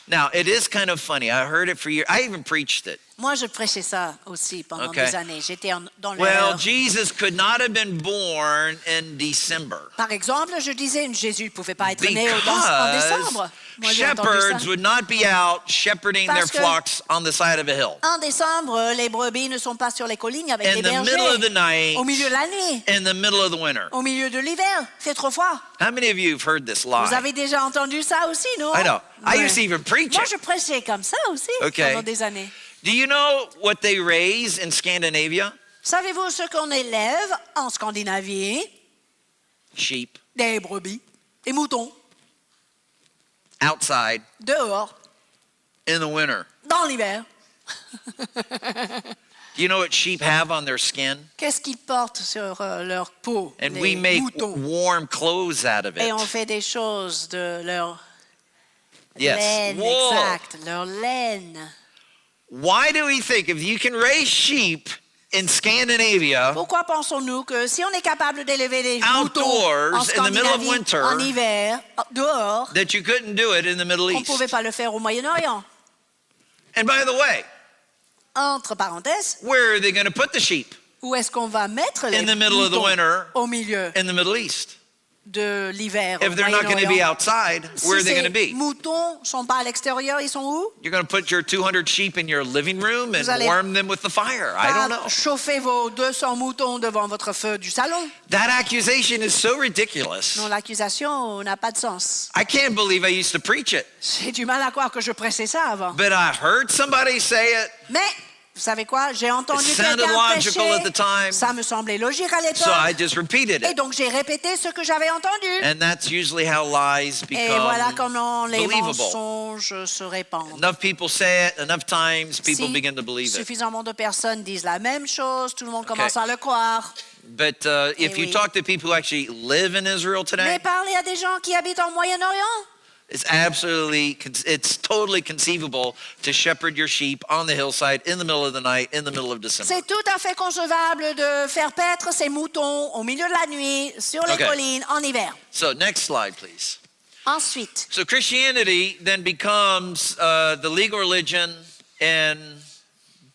Now, it is kind of funny. I heard it for years. I even preached it. Moi, je prêchais ça aussi pendant Okay. des années. J'étais dans Well, l'erreur. Jesus could not have been born in December Par exemple, je disais, Jésus ne pouvait pas être né en because décembre. Moi, j'ai entendu shepherds ça. would not be out shepherding their Parce que- flocks on the side of a hill En décembre, les brebis ne sont pas sur les collines avec in les the middle of the bergers. night, Au milieu de la nuit, in the middle of the winter. au milieu de l'hiver, il fait trop froid. How many of you have heard this Vous lie? avez déjà entendu ça aussi, non? I know. I Ouais. used to even preach Moi, it. je prêchais comme ça aussi Okay. pendant des années. Do you know what they raise in Scandinavia? Savez-vous ce qu'on élève en Scandinavie? Sheep Des brebis, des moutons, outside dehors, in the winter. dans l'hiver. Do you know what sheep have on their skin? Qu'est-ce qu'ils portent sur leur peau, And les we make moutons? warm clothes out of Et it. on fait des choses de leur Yes. laine, Wool. exact, leur laine. Why do we think if you can raise sheep in Scandinavia Pourquoi pensons-nous que si on est capable d'élever des moutons Outdoors, en in the middle of Scandinavie, winter, en hiver, dehors, that you couldn't do it in the Middle on ne East? pouvait pas le faire au Moyen-Orient? And by the way, Entre parenthèses, where are they going to put the sheep? où est-ce qu'on va mettre les In the middle of the moutons winter. au milieu In the Middle East. de l'hiver au If they're not going to be Moyen-Orient? outside, Si where are they ces going to be? moutons sont pas à l'extérieur, ils sont où? You're going to put your 200 sheep in your living room and Vous allez warm them with the fire. I don't know. Chauffez vos 200 moutons devant votre feu du salon. That accusation is so ridiculous. Non, l'accusation n'a pas de sens. I can't believe I used to preach it. J'ai du mal à croire que je pressais ça avant. But I heard somebody say it, Mais, vous savez quoi? J'ai entendu It sounded quelqu'un logical at the time. prêcher. Ça me semblait logique à so I l'époque. just repeated Et it. donc, j'ai répété ce que j'avais entendu. And that's usually how lies Et voilà become comment les believable. mensonges se répandent. Enough people say it, enough times people Si begin to believe it. suffisamment de personnes disent la même chose, tout le monde commence à le croire. But if you oui. talk to people who actually live in Israel Mais today, parlez à des gens qui habitent en Moyen-Orient. it's totally conceivable to shepherd your sheep on the hillside in the middle of the night, in the middle of December. C'est tout à fait concevable de faire paître ses moutons au milieu de la nuit, sur les Okay. collines, en hiver. So next slide, please. Ensuite, So Christianity then becomes the legal religion in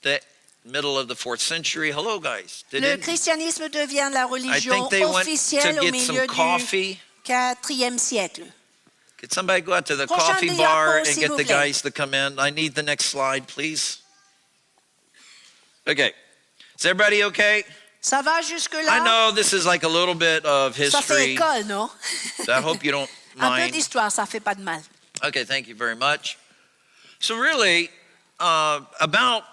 the middle of the 4th century. Hello, guys. le christianisme devient la I religion think they went officielle to au get milieu some du coffee. 4e siècle. Could somebody go out to the Prochain coffee diapo, bar and s'il get vous the plaît. guys to come in? I need the next slide, please. Okay. Is everybody okay? Ça va I jusque-là? know this is like a little bit of Ça fait history, école, non? so I hope you don't Un peu mind. d'histoire, ça fait pas de mal. Okay, thank you very much. So really, about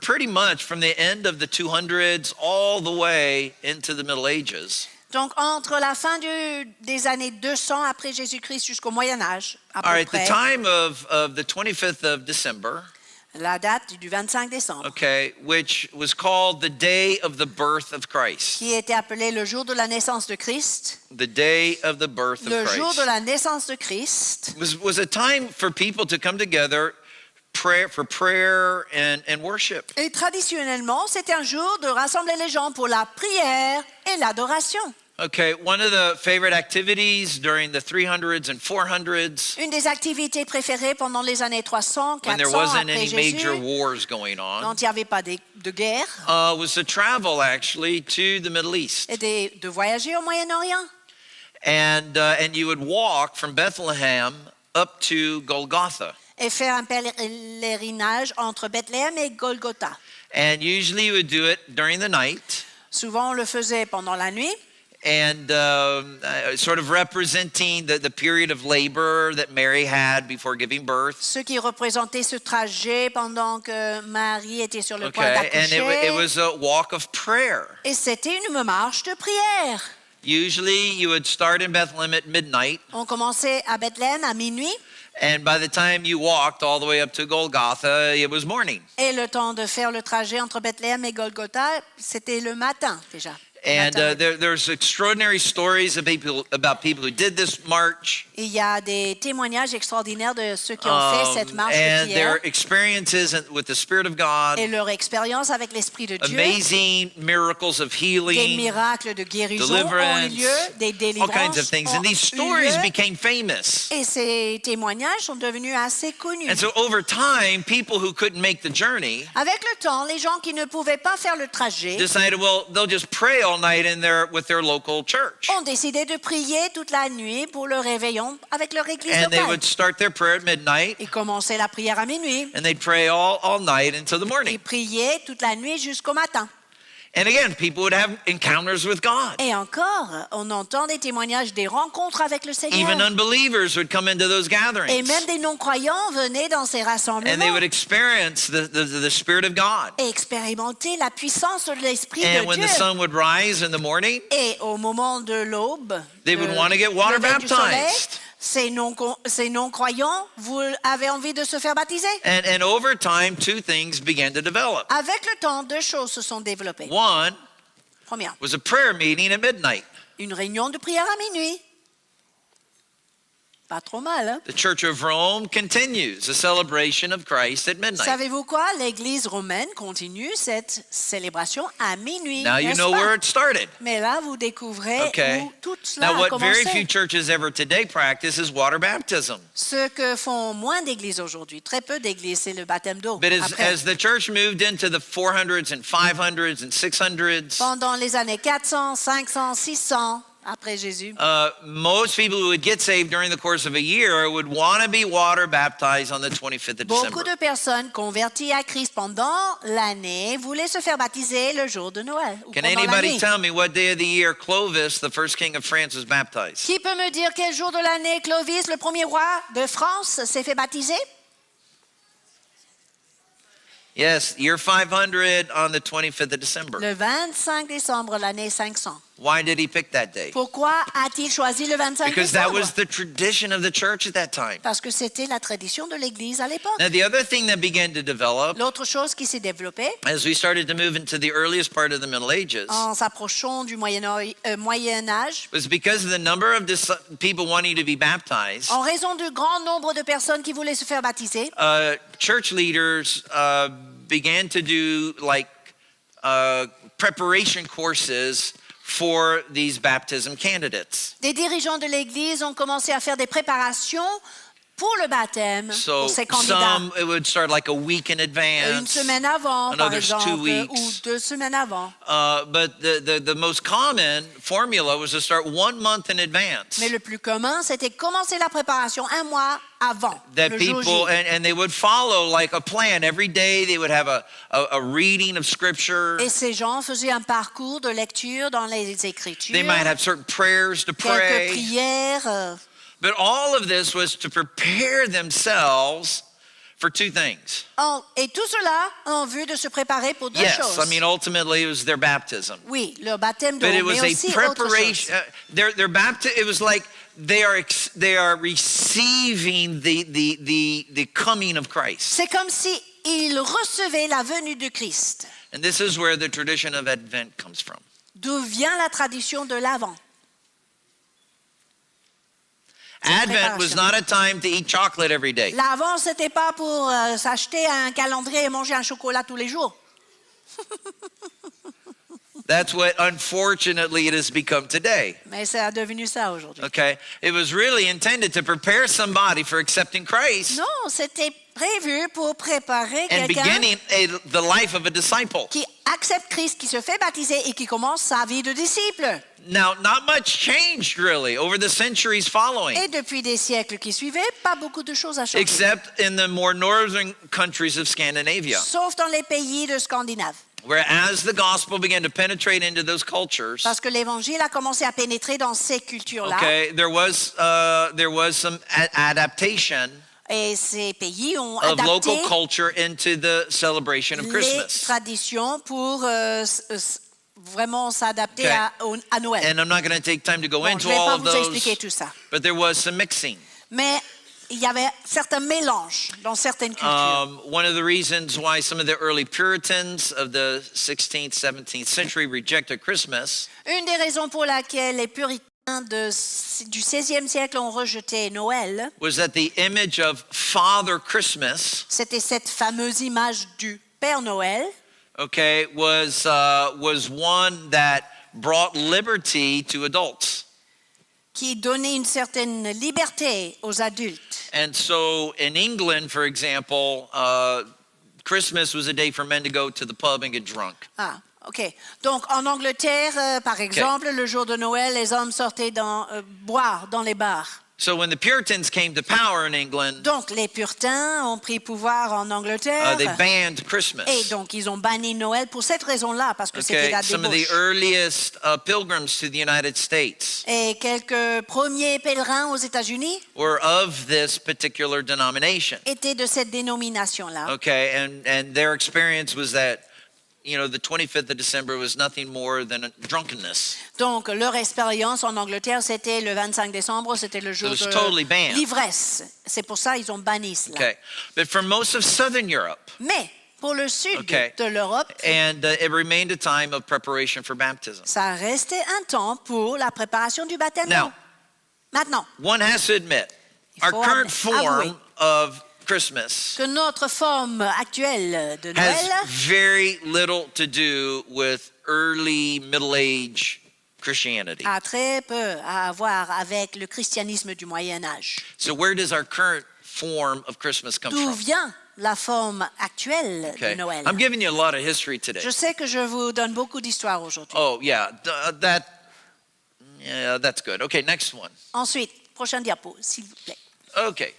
pretty much from the end of the 200s all the way into the Middle Ages, Donc, entre la fin des années 200 après Jésus-Christ jusqu'au Moyen Âge, à peu all right, the près, time of the 25th of December, la date du 25 décembre, okay, which was called the day of the birth of Christ. qui était appelé le jour de la naissance de Christ, The day of the birth of le jour Christ de la naissance de Christ, was a time for people to come together for prayer and worship. et traditionnellement, c'était un jour de rassembler les gens pour la prière et l'adoration. Okay, one of the favorite activities during the 300s and 400s, Une des activités préférées pendant les années 300, when there 400 wasn't après any major Jésus, wars going on, quand il n'y avait pas de guerre, was to travel actually to the Middle East. était de voyager au Moyen-Orient. And you would walk from Bethlehem up to Golgotha. Et faire un pèlerinage entre Bethléem et Golgotha. And usually you would do it during the night, Souvent, on le faisait pendant la nuit, and sort of representing the period of labor that Mary had before giving birth. ce qui représentait ce trajet pendant que Marie était sur le point Okay, and it d'accoucher. was a walk of prayer. Et c'était une marche de prière. Usually you would start in Bethlehem at midnight, On commençait à Bethléem à minuit, and by the time you walked all the way up to Golgotha, it was morning. et le temps de faire le trajet entre Bethléem et Golgotha, c'était le matin déjà. And Matin. there's extraordinary stories of about people who did this march, Il y a des témoignages extraordinaires de ceux qui ont fait cette marche de and prière their experiences with the Spirit of God, et leur expérience avec l'Esprit de Dieu. amazing miracles of Des healing, miracles de guérison ont eu deliverance, lieu, des all délivrances kinds of things. ont And these eu stories lieu, became famous. et ces témoignages sont devenus assez connus. And so over time, people who couldn't make the journey Avec le temps, les gens qui ne pouvaient pas faire le trajet decided, well, they'll just pray all night with their local church. ont décidé de prier toute la nuit pour le réveillon avec leur église And they locale. would start their prayer at midnight, Ils commençaient la prière à minuit. and they'd pray all night until the Ils morning. priaient toute la nuit jusqu'au matin. And again, people would have encounters with God. Et encore, on entend des témoignages des rencontres avec le Seigneur. Even unbelievers would come into those Et gatherings, même des non-croyants venaient dans ces and they rassemblements would experience the Spirit of God. et expérimenter la puissance de l'Esprit And de when Dieu. the sun would rise in the morning, Et au moment de l'aube, They would want to get water lever du soleil, baptized. ces non-croyants avaient envie de se faire baptiser. and over time, two things began to develop. Avec le temps, deux choses se sont développées. One Première, was a prayer meeting at midnight. une réunion de prière à minuit. Pas trop mal, hein? The Church of Rome continues a celebration of Christ at midnight. Savez-vous quoi? L'Église romaine continue cette célébration à minuit. Now you n'est-ce know pas? where it started. Mais là, vous découvrez Okay. où tout cela Now, a what very few commencé. churches ever today practice is water baptism. Ce que font moins d'églises aujourd'hui, très peu d'églises, c'est le baptême d'eau. But Après, as the church moved into the 400s and 500s and 600s, pendant les années 400, 500, 600 après Jésus, most people who would get saved during the course of a year would want to be water baptized on the 25th of beaucoup December. de personnes converties à Christ pendant l'année voulaient se faire baptiser le jour de Noël ou Can pendant la anybody nuit. tell me what day of the year Clovis, the first king of France, was baptized? Qui peut me dire quel jour de l'année Clovis, le premier roi de France, s'est fait baptiser? Yes, year 500 on the 25th of December. Le 25 décembre, l'année 500. Why did he pick that day? Pourquoi a-t-il choisi le 25 Because that décembre? was the tradition of the church at that time. Parce que c'était la tradition de l'Église à l'époque. Now, the other thing that began to develop L'autre chose qui s'est développée as we started to move into the earliest part of the Middle Ages en s'approchant du Moyen Âge, was because of the number of people wanting to be baptized, en raison du grand nombre de personnes qui voulaient se faire baptiser, church leaders began to do like preparation courses for these baptism candidates. des dirigeants de l'Église ont commencé à faire des préparations pour le baptême, So pour ces candidats. some, it would start like a week in Une advance. semaine avant, par Another's 2 exemple, weeks. ou 2 semaines avant. But the most common formula was to start 1 month in advance. Mais le plus commun, c'était commencer la préparation un mois avant That le jour J. people, and they would follow like a plan. Every day they would have a reading of scripture. Et ces gens faisaient un parcours de lecture dans les Écritures, They might have certain prayers to quelques pray. prières. But all of this was to prepare themselves for 2 things. Et tout cela en vue de se préparer pour 2 Yes, choses. I mean, ultimately it was their baptism. Oui, leur baptême d'eau, But it mais was a aussi autre preparation. chose. Their baptism, it was like they are receiving the coming of Christ. C'est comme si ils recevaient la venue de Christ. And this is where the tradition of Advent comes from. D'où vient la tradition de l'Avent. Advent was not a time to eat chocolate every day. L'Avent, c'était pas pour s'acheter un calendrier et manger un chocolat tous les jours. That's what, unfortunately, it has become today. Mais c'est devenu ça aujourd'hui. Okay? It was really intended to prepare somebody for accepting Christ Non, c'était prévu pour préparer and quelqu'un beginning the life of a disciple. qui accepte Christ, qui se fait baptiser et qui commence sa vie de disciple. Now, not much changed really over the centuries following, Et depuis des siècles qui suivaient, pas beaucoup de choses à changer. except in the more northern countries of Scandinavia, Sauf dans les pays de Scandinave. where as the gospel began to penetrate into those cultures, Parce que l'évangile a commencé à pénétrer dans ces cultures-là. okay, there was some adaptation Et ces pays ont of adapté local culture into the celebration of les Christmas. traditions pour vraiment s'adapter Okay. à Noël. And I'm not going to take time to go Bon, je into ne vais all pas of vous expliquer those, tout ça. but there was some mixing. Mais il y avait certains mélanges dans certaines cultures. One of the reasons why some of the early Puritans of the 16th, 17th century rejected Christmas Une des raisons pour laquelle les puritains du 16e siècle ont rejeté Noël, was that the image of Father Christmas, c'était cette fameuse image du Père Noël okay, was one that brought liberty to adults. qui donnait une certaine liberté aux adultes. And so in England, for example, Christmas was a day for men to go to the pub and get drunk. Ah, OK. Donc, en Angleterre, par exemple, le jour de Noël, les hommes sortaient boire dans les bars. So when the Puritans came to power in England, Donc, les puritains ont pris pouvoir en Angleterre. they banned Christmas. Et donc, ils ont banni Noël pour cette raison-là, parce que c'était Okay, la some of the débauche. earliest pilgrims to the United States Et quelques premiers pèlerins aux États-Unis were of this particular denomination. étaient de cette dénomination-là. Okay, and their experience was that, you know, the 25th of December was nothing more than a drunkenness. Donc, leur expérience en Angleterre, c'était le 25 décembre, c'était le jour It was totally de banned. l'ivresse. C'est pour ça qu'ils ont banni cela. Okay, but for most of Southern Europe, Mais pour le sud Okay. de l'Europe, and it remained a time of preparation for baptism. ça restait un temps pour la préparation du baptême. Now, Maintenant, one has to admit, Il our faut current avouer form of Christmas que notre forme actuelle de has Noël very little to do with early Middle Age Christianity. a très peu à voir avec le christianisme du Moyen Âge. So where does our current form of Christmas come D'où from? vient la forme actuelle Okay. de Noël? I'm giving you a lot of history today. Je sais que je vous donne beaucoup d'histoires aujourd'hui. Oh, yeah, that's good. Okay, next one. Ensuite, prochain diapo, s'il vous plaît. Okay,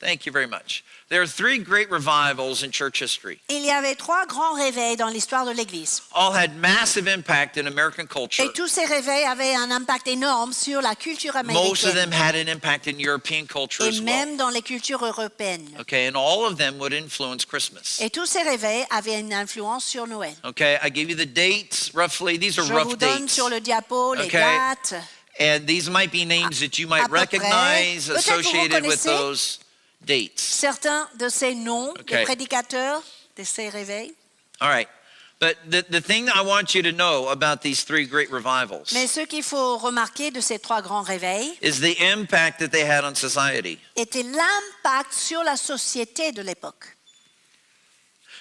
thank you very much. There are 3 great revivals in church history. Il y avait 3 grands réveils dans l'histoire de l'Église. All had massive impact in American culture. Et tous ces réveils avaient un impact énorme sur la culture Most of them américaine had an impact in European culture et as well. même dans les cultures européennes. Okay, and all of them would influence Christmas. Et tous ces réveils avaient une influence sur Noël. Okay, I gave you the dates roughly. These are Je rough vous donne dates. sur le diapo les Okay. dates. And these might be names that you might à peu près. recognize Peut-être vous associated with reconnaissez those dates. Certains de ces noms Okay. des prédicateurs de ces réveils. All right. But the thing that I want you to know about these 3 great revivals Mais ce qu'il faut remarquer de ces 3 grands réveils is the impact that they had on society. était l'impact sur la société de l'époque.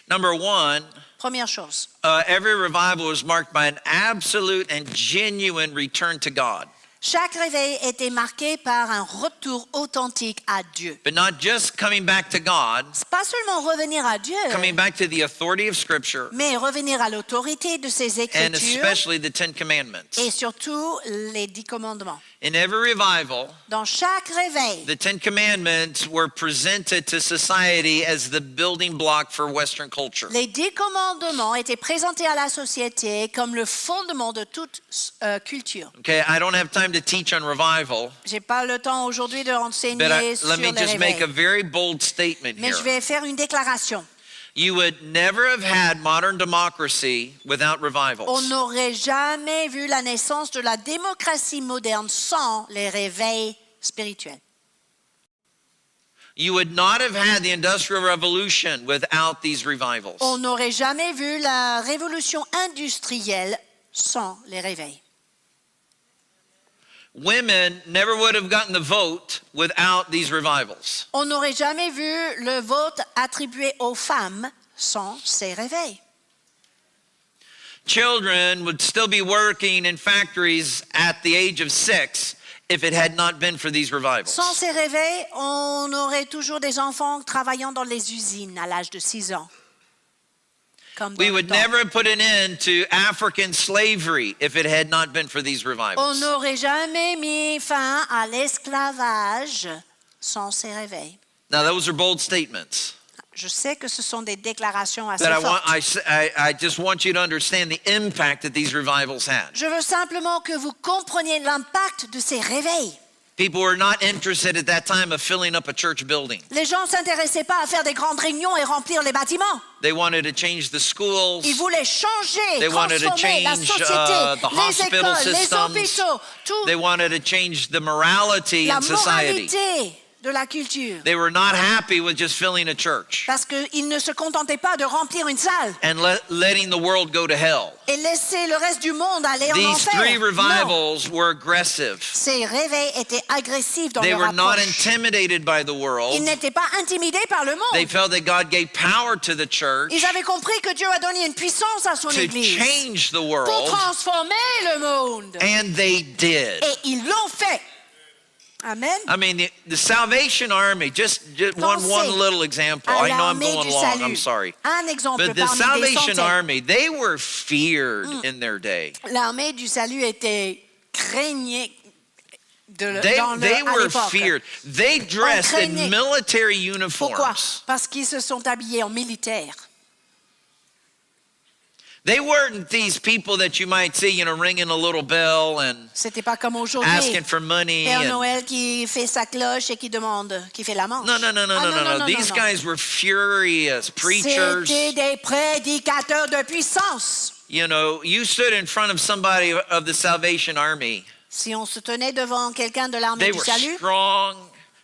Number 1, Première chose, every revival was marked by an absolute and genuine return to God. Chaque réveil était marqué par un retour authentique à Dieu. But not just coming back to God, C'est pas seulement revenir à Dieu, coming back to the authority of Scripture, mais revenir à l'autorité de ses and Écritures especially the Ten Commandments. et surtout les 10 commandements. In every revival, Dans chaque réveil, the Ten Commandments were presented to society as the building block for Western culture. les 10 commandements étaient présentés à la société comme le fondement de toute culture. Okay, I don't have time to teach on revival, J'ai pas le temps aujourd'hui de but renseigner sur let me les just make a réveils, very bold statement mais here. je vais faire une déclaration. You would never have had modern democracy without On revivals. n'aurait jamais vu la naissance de la démocratie moderne sans les réveils spirituels. You would not have had the Industrial Revolution without these revivals. On n'aurait jamais vu la révolution industrielle sans les réveils. Women never would have gotten the vote without these revivals. On n'aurait jamais vu le vote attribué aux femmes sans ces réveils. Children would still be working in factories at the age of 6 if it had not been for these revivals. Sans ces réveils, on aurait toujours des enfants travaillant dans les usines à l'âge de 6 ans. Comme dans We le would temps. never have put an end to African slavery if it had not been for these On revivals. n'aurait jamais mis fin à l'esclavage sans ces réveils. Now, those are bold statements. Je sais que ce sont des déclarations assez But fortes. I just want you to understand the impact that these revivals had. Je veux simplement que vous compreniez l'impact de ces réveils. People were not interested at that time of filling up a church building. Les gens ne s'intéressaient pas à faire des grandes réunions et remplir les bâtiments. They wanted to change the schools. Ils voulaient changer, They wanted to transformer la change, société, the les hospital écoles, les systems. hôpitaux, tout, They wanted to change the morality la in society. moralité de la culture. They were not happy with just filling a church Parce qu'ils ne se contentaient pas de remplir une salle and letting the world go to hell. et laisser le reste du monde aller en These enfer. three Non. revivals were aggressive. Ces réveils étaient agressifs dans They leur were not approche. intimidated by the world. Ils n'étaient pas intimidés par le They monde. felt that God gave power to the church Ils avaient compris que Dieu a donné une puissance à son to Église change the pour world, transformer le monde. and they did. Et ils l'ont fait. Amen. I mean, the Salvation Army, just one Pensez little example. à I know I'm l'armée going du long, salut. I'm sorry. Un exemple But the parmi des Salvation centaines. Army, they were feared in their day. L'armée du salut était craignée à They were l'époque. feared. They dressed in craignait. military Pourquoi? uniforms. Parce qu'ils se sont habillés en militaire. They weren't these people that you might see, ringing a little bell and C'était pas comme aujourd'hui. asking for money. Père And, Noël qui fait sa cloche et qui demande, qui fait la manche. no. Ah, non. These guys were furious preachers. C'était des prédicateurs de puissance. You stood in front of somebody of the Salvation Army. Si on se tenait devant quelqu'un de l'armée They du were salut, strong.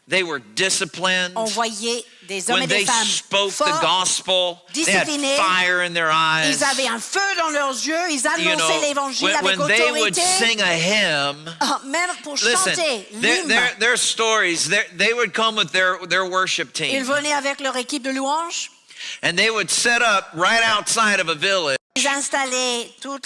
They were disciplined. on voyait des hommes When et des they femmes spoke the forts. gospel, they had disciplinés. fire in their eyes. Ils avaient un feu dans leurs yeux, ils annonçaient l'évangile avec when they would autorité. sing a hymn, Ah, même pour listen, chanter l'hymne, their stories, they would come with their worship ils team, venaient avec leur équipe de louanges. and they would set up right outside of a village, Ils installaient tout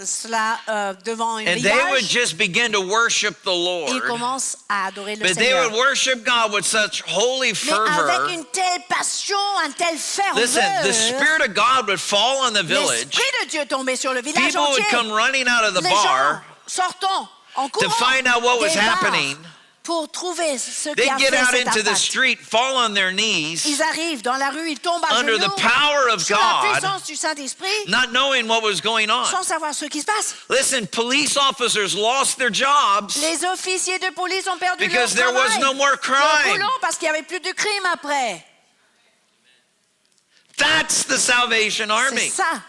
cela devant un and they would village. just begin to worship the Ils Lord. commencent à adorer le But they Seigneur. would worship God with such holy Mais avec fervor. une telle passion, un tel Listen, the ferveur, Spirit of God would fall on the village. l'Esprit de Dieu tombait sur le village People would entier. come running out of the Les gens bar sortant en to courant find out what was des bars happening. pour trouver ce qui They'd a get fait out cet into the impact. street, fall on their knees, Ils arrivent dans la rue, ils tombent à under genoux the power of sous la God, puissance du Saint-Esprit, not knowing what was going on. sans savoir ce qui se passe. Listen, police officers lost their jobs Les officiers de police ont perdu because leur there was travail, no more leur crime. boulot, parce qu'il n'y avait plus de crime après. That's the Salvation C'est Army. ça,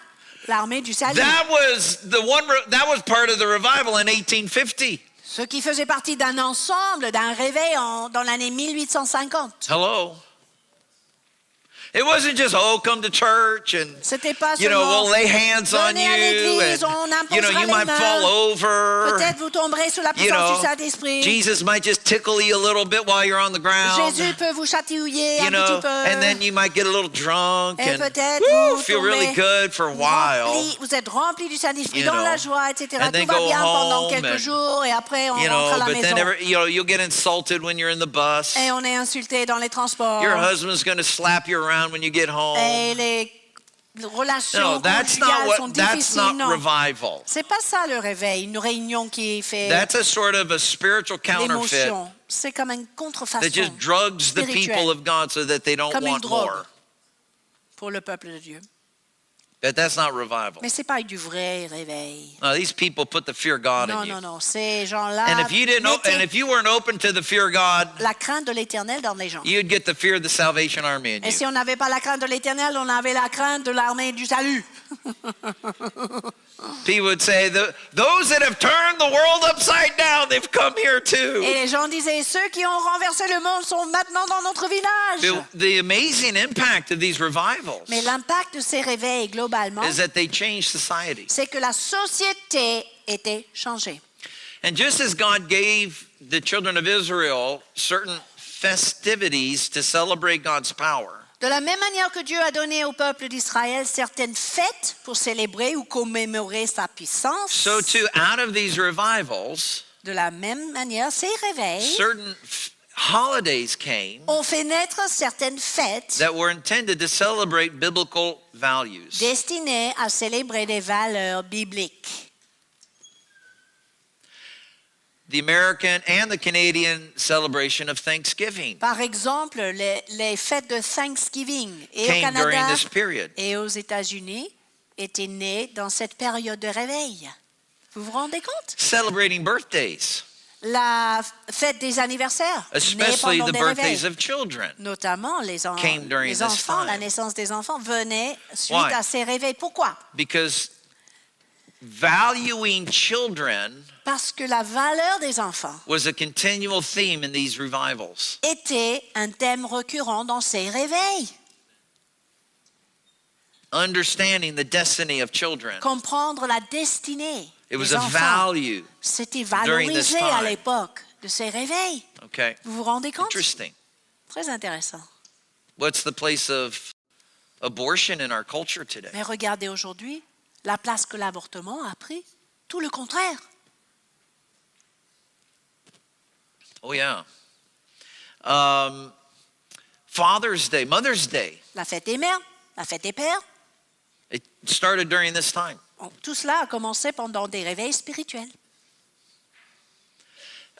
l'armée du salut. That was part of the revival in 1850. Ce qui faisait partie d'un ensemble, d'un réveil dans l'année 1850. Hello. It wasn't just, oh, come to church and, C'était pas you know, seulement we'll lay hands on venez à you l'église, and, on you know, imposera you les might mains. fall over. Peut-être vous tomberez sous la You puissance know, du Saint-Esprit. Jesus might just tickle you a little bit while you're on the ground. Jésus peut vous chatouiller You un know, petit peu. and then you might get a little drunk Et and peut-être woo, vous feel really tombez good for a while. vous êtes rempli du Saint-Esprit You dans know, la joie, etc. and then Tout va go bien pendant home quelques and, jours et après on You rentre à know, la but maison. then you'll get insulted when you're in the bus. Et on est insulté dans les transports. Your husband's going to slap you around when you get home. Et les relations No, that's conjugales sont not that's difficiles. not Non, revival. c'est pas ça le réveil. Une réunion qui fait That's a sort of a spiritual counterfeit l'émotion. C'est comme une contrefaçon that just drugs the spirituelle, people of God so that they don't comme une want drogue more. pour le peuple de Dieu. But that's not revival. Mais c'est pas du vrai réveil. No, these people put the fear of God Non, in you. non, non. Ces gens-là And if you didn't, mettaient and if you weren't open to the fear of God, la crainte de l'Éternel dans les gens. you'd get the fear of the Salvation Army in Et si you. on n'avait pas la crainte de l'Éternel, on avait la crainte de l'armée du salut. People would say, those that have turned the world upside down, they've come here Et too. les gens disaient, ceux qui ont renversé le monde sont maintenant dans notre village. The amazing impact of these revivals Mais l'impact de ces réveils, globalement, is that they change society. c'est que la société était changée. And just as God gave the children of Israel certain festivities to celebrate God's power, De la même manière que Dieu a donné au peuple d'Israël certaines fêtes pour célébrer ou commémorer sa puissance, so too out of these revivals, de la même manière, ces réveils certain holidays came ont fait naître certaines fêtes that were intended to celebrate biblical values. destinées à célébrer des valeurs bibliques. The American and the Canadian celebration of Thanksgiving Par exemple, les fêtes de Thanksgiving et au came during Canada this period. et aux États-Unis étaient nées dans cette période de réveil. Vous vous rendez compte? Celebrating birthdays, La fête des anniversaires, née especially pendant the des birthdays réveils. of children. Notamment came during les this enfants, time. la naissance des enfants venait suite Why? à ces réveils. Pourquoi? Because valuing children Parce que la valeur des enfants was a continual theme in these revivals. était un thème récurrent dans ces réveils. Understanding the destiny of children. Comprendre la destinée It was des a enfants, value. c'était during this valorisé à time. l'époque de ces réveils. Okay. Vous vous rendez compte? Interesting. Très intéressant. What's the place of abortion in our culture today? Mais regardez aujourd'hui la place que l'avortement a pris. Tout le contraire. Oh, yeah. Father's Day, Mother's Day, La fête des mères, la fête des pères. it started during this time. Tout cela a commencé pendant des réveils spirituels.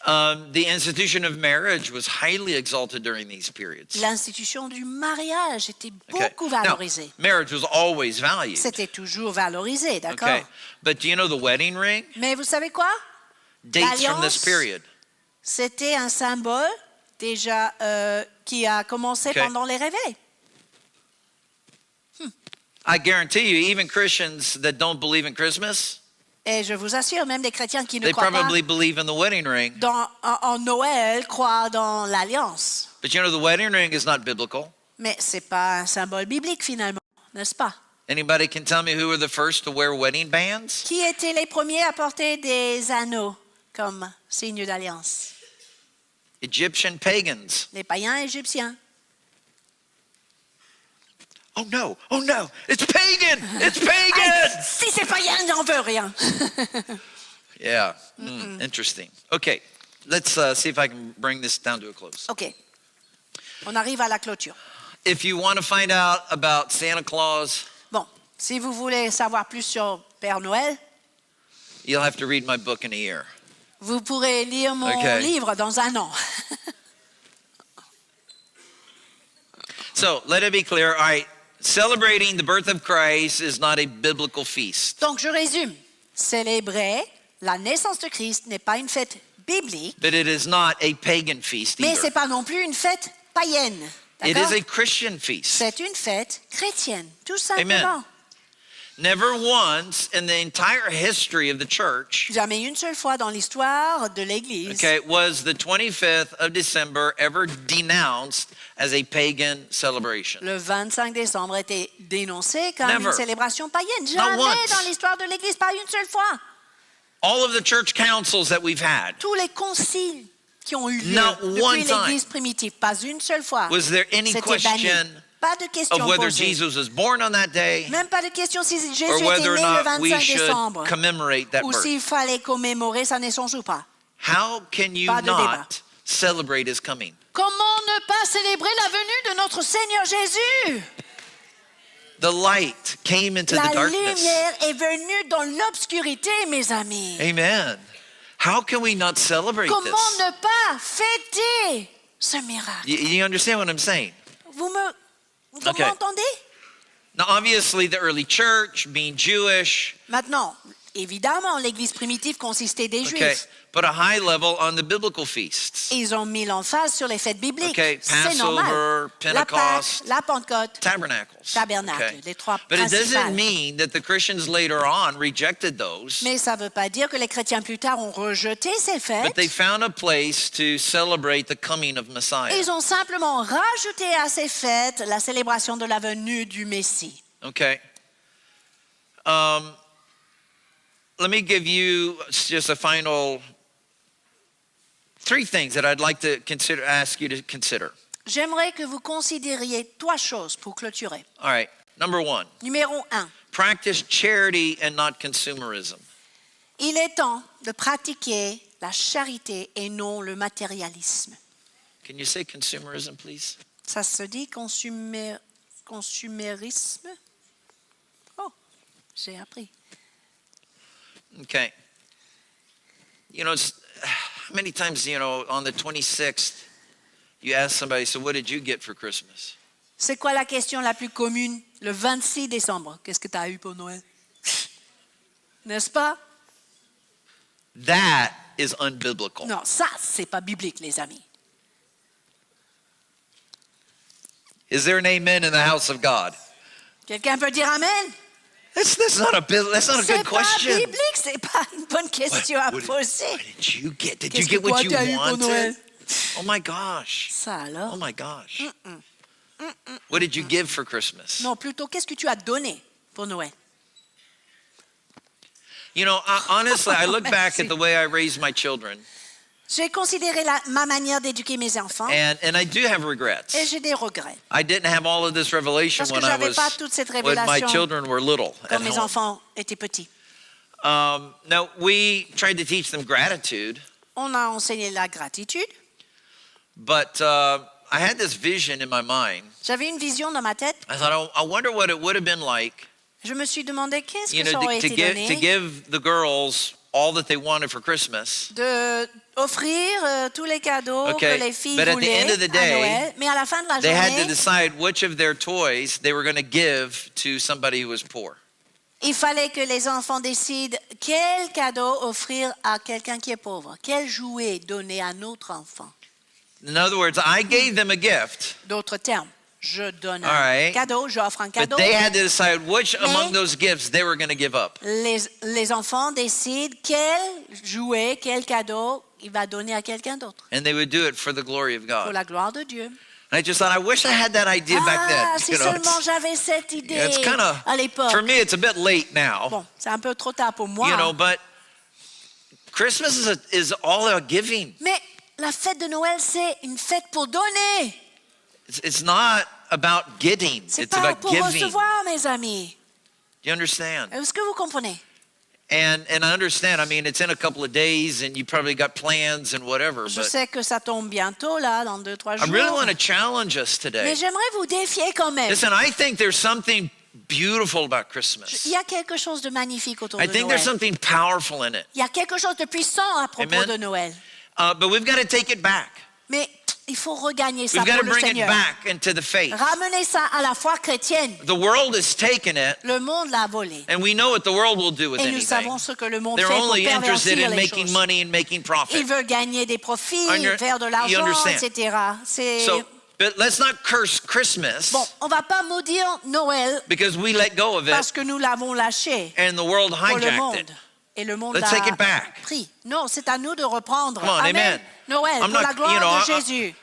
The institution of marriage was highly exalted during these periods. L'institution du mariage était Okay. beaucoup Now, valorisée. marriage was always valued. C'était toujours valorisé, d'accord? Okay. But do you know the wedding ring Mais vous savez quoi? dates from this L'alliance, period? C'était un symbole déjà qui a commencé Okay. pendant les réveils. I guarantee you, even Christians that don't believe in Christmas, Et je vous assure, même des chrétiens qui ne they croient pas probably believe in the wedding ring. en Noël croient dans l'alliance. But you know, the wedding ring is not biblical. Mais ce n'est pas un symbole biblique finalement, n'est-ce pas? Anybody can tell me who were the first to wear wedding bands? Qui étaient les premiers à porter des anneaux comme signe d'alliance? Egyptian pagans. Les païens égyptiens. Oh no, it's pagan! It's Aïe, pagan! si c'est païen, j'en veux rien. Yeah, interesting. Okay, let's see if I can bring this down to a close. OK. On arrive à la clôture. If you want to find out about Santa Claus, Bon, si vous voulez savoir plus sur Père Noël, you'll have to read my book in a year. vous pourrez lire mon OK. livre dans un an. So let it be clear. All right, celebrating the birth of Christ is not a biblical feast. Donc, je résume. Célébrer la naissance de Christ n'est pas une fête biblique, But it is not a pagan feast mais ce n'est either. pas non plus une fête païenne. It D'accord? is a Christian feast. C'est une fête chrétienne, tout simplement. Never once in the entire history of the church, Jamais une seule fois dans l'histoire de l'Église, okay, was the 25th of December ever denounced as a pagan celebration. le 25 décembre était dénoncé comme Never. une célébration païenne. Not Jamais once. dans l'histoire de l'Église, pas une seule fois. All of the church councils that we've had, Tous les conciles qui ont eu lieu Not one depuis time. l'Église primitive, pas une seule fois. was there any C'était banni. question Pas de question of whether posée. Jesus was born on that day Même pas de question si Jésus or était whether or né le not we 25 should décembre commemorate that ou birth? s'il fallait commémorer sa naissance ou pas. How can you Pas de débat. not celebrate his coming? Comment ne pas célébrer la venue de notre Seigneur Jésus? The light came into La the darkness. lumière est venue dans l'obscurité, mes amis. Amen. How can we not celebrate Comment this? ne pas fêter ce miracle? You understand what I'm saying? Vous Okay. m'entendez? Now, obviously, the early church, being Jewish, Maintenant, évidemment, l'Église primitive consistait des okay, Juifs. put a high level on the biblical feasts. Ils ont mis l'emphase sur les fêtes bibliques. Okay, C'est normal. Passover, La Pentecost, Pâque, la Pentecôte, Tabernacles. Tabernacle, les trois But it principales. doesn't mean that the Christians later on rejected those, Mais ça ne veut pas dire que les chrétiens plus tard ont rejeté ces but fêtes. they found a place to celebrate the coming of Messiah. Ils ont simplement rajouté à ces fêtes la célébration de la venue du Messie. Okay. Let me give you just a final 3 things that I'd like to ask you to consider. J'aimerais que vous considériez 3 choses pour clôturer. All right. Number 1, Numéro 1, practice charity and not consumerism. il est temps de pratiquer la charité et non le matérialisme. Can you say consumerism, please? Ça se dit consumérisme? Oh, j'ai appris. Okay. You know, how many times, on the 26th, you ask somebody, so what did you get for Christmas? C'est quoi la question la plus commune le 26 décembre? Qu'est-ce que tu as eu pour Noël? N'est-ce pas? That is unbiblical. Non, ça, c'est pas biblique, les amis. Is there an amen in the house of God? Quelqu'un peut dire Amen? That's not a C'est good pas question. biblique, c'est pas une bonne question à What poser. did you get? Did you Qu'est-ce get que toi, what you t'as eu pour Noël? wanted? Oh my gosh. Ça alors? Oh my gosh. What did you give for Christmas? Non, plutôt, qu'est-ce que tu as donné pour Noël? Honestly, I look back Merci. at the way I raised my children, J'ai considéré ma manière d'éduquer mes enfants and I do have regrets. et j'ai des regrets. I didn't have all of this revelation Parce que when I j'avais was pas toute cette when my révélation children were little at quand mes home. enfants étaient petits. Now we tried to teach them gratitude, On a enseigné la gratitude. but I had this vision in my mind. J'avais une vision dans ma tête. I thought, I wonder what it would have been like, Je me suis demandé qu'est-ce que ça to aurait été give donné the girls all that they wanted for Christmas. de offrir tous les cadeaux Okay, que les filles but at the voulaient end of the à day, Noël. Mais à la fin de la They had to journée, decide which of their toys they were going to give to somebody who was poor. il fallait que les enfants décident quel cadeau offrir à quelqu'un qui est pauvre, quel jouet donner à un autre enfant. In other words, I gave them a gift, D'autres termes, je donne All un right. cadeau, j'offre un but cadeau. they had to decide which Mais- among those gifts they were going to give up. Les enfants décident quel jouet, quel cadeau il va donner à quelqu'un d'autre And they would do it for the glory of pour God. la gloire de Dieu. And I just thought, I wish I had that idea back then. Si seulement j'avais cette idée it's kind of, à l'époque. for me, it's a bit late now, Bon, c'est un peu trop tard pour moi. but Christmas is all about giving. Mais la fête de Noël, c'est une fête pour donner. It's not about getting. C'est It's pas about pour giving. recevoir, mes amis. Do you understand? Est-ce que vous comprenez? And I understand. I mean, it's in a couple of days, and you probably got plans and whatever. Je But sais que ça tombe bientôt, là, dans 2-3 I jours. really want to challenge us today. Mais j'aimerais vous défier quand même. Listen, I think there's something beautiful about Il Christmas. y a quelque chose de magnifique autour I de think Noël. there's something powerful in it. Il y a quelque chose de puissant à propos Amen. de Noël. But we've got to take it back. Mais il faut regagner ça We've got pour to le bring it Seigneur. back into the faith. Ramener ça à la foi chrétienne. The world has taken it, Le monde l'a volé. and we know what the world will do with Et nous anything. savons ce que le monde They're fait pour only interested pervertir in les making choses. money and making Ils profit. veulent gagner des profits, You faire de l'argent, understand? etc. C'est So But let's not curse Christmas Bon, on va pas maudire Noël because we let go of it parce que nous l'avons lâché and the world pour le hijacked monde. it. Et le monde Let's take l'a it back. pris. Non, c'est à nous de reprendre. Come on, amen. Noël, I'm pour not- la gloire you know, de Jésus.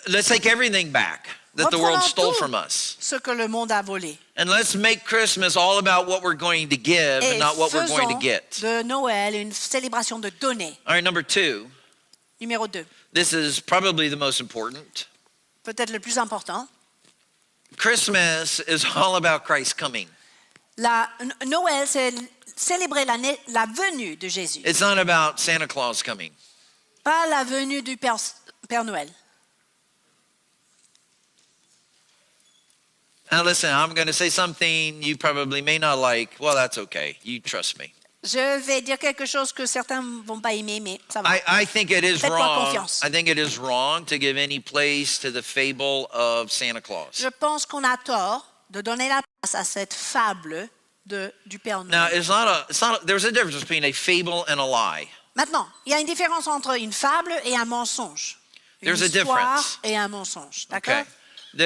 Let's take everything back that the world Reprenons stole tout from us. ce que le monde a volé. And let's make Christmas all about what we're going to give Et and not what we're going to faisons get. de Noël une célébration de donner. All right, number 2. Numéro 2, This is probably the most important. peut-être le plus important. Christmas is all about Christ coming. Noël, c'est célébrer la venue de Jésus, It's not about Santa Claus coming. pas la venue du Père Noël. Now listen, I'm going to say something you probably may not like. Well, that's okay. You trust me. Je vais dire quelque chose que certains ne vont pas aimer, mais ça va. I think it is Faites-moi wrong. confiance. I think it is wrong to give any place to the fable of Santa Claus. Je pense qu'on a tort de donner la place à cette fable du Père Now, Noël. there's a difference between a fable and a lie. Maintenant, il y a une différence entre une fable et un mensonge. Une There's a histoire difference. et un mensonge. D'accord? Okay.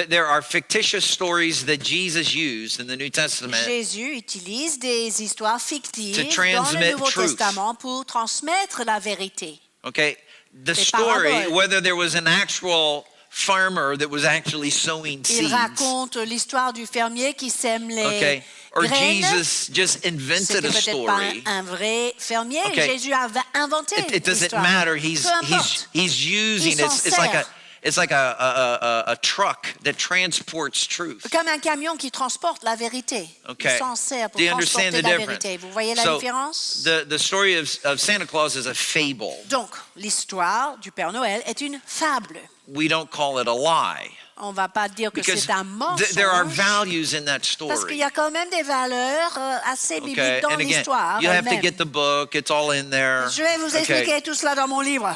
There are fictitious stories that Jesus used in the New Testament Jésus utilise des histoires fictives To dans transmit le Nouveau truth. Testament pour transmettre la vérité. Okay, the Des story, paraboles. whether there was an actual farmer that was actually sowing Il seeds, raconte l'histoire du fermier qui sème les okay, or graines. Jesus just invented C'était a peut-être pas story. un vrai fermier. Okay. Jésus a inventé It doesn't l'histoire. matter. Peu importe. He's using Il s'en it's like a truck that transports truth. Comme un camion qui transporte la vérité. Okay. Il s'en sert pour Do you understand transporter the la difference? vérité. Vous voyez la So, différence? the story of Santa Claus is a fable. Donc, l'histoire du Père Noël est une fable. We don't call it a lie On ne va pas dire que because c'est un mensonge. there are values in that Parce qu'il story. y a quand même des valeurs assez bibliques Okay, dans and again, l'histoire you have to elle-même. get the book. It's all in there. Je vais vous Okay. expliquer tout cela dans mon livre.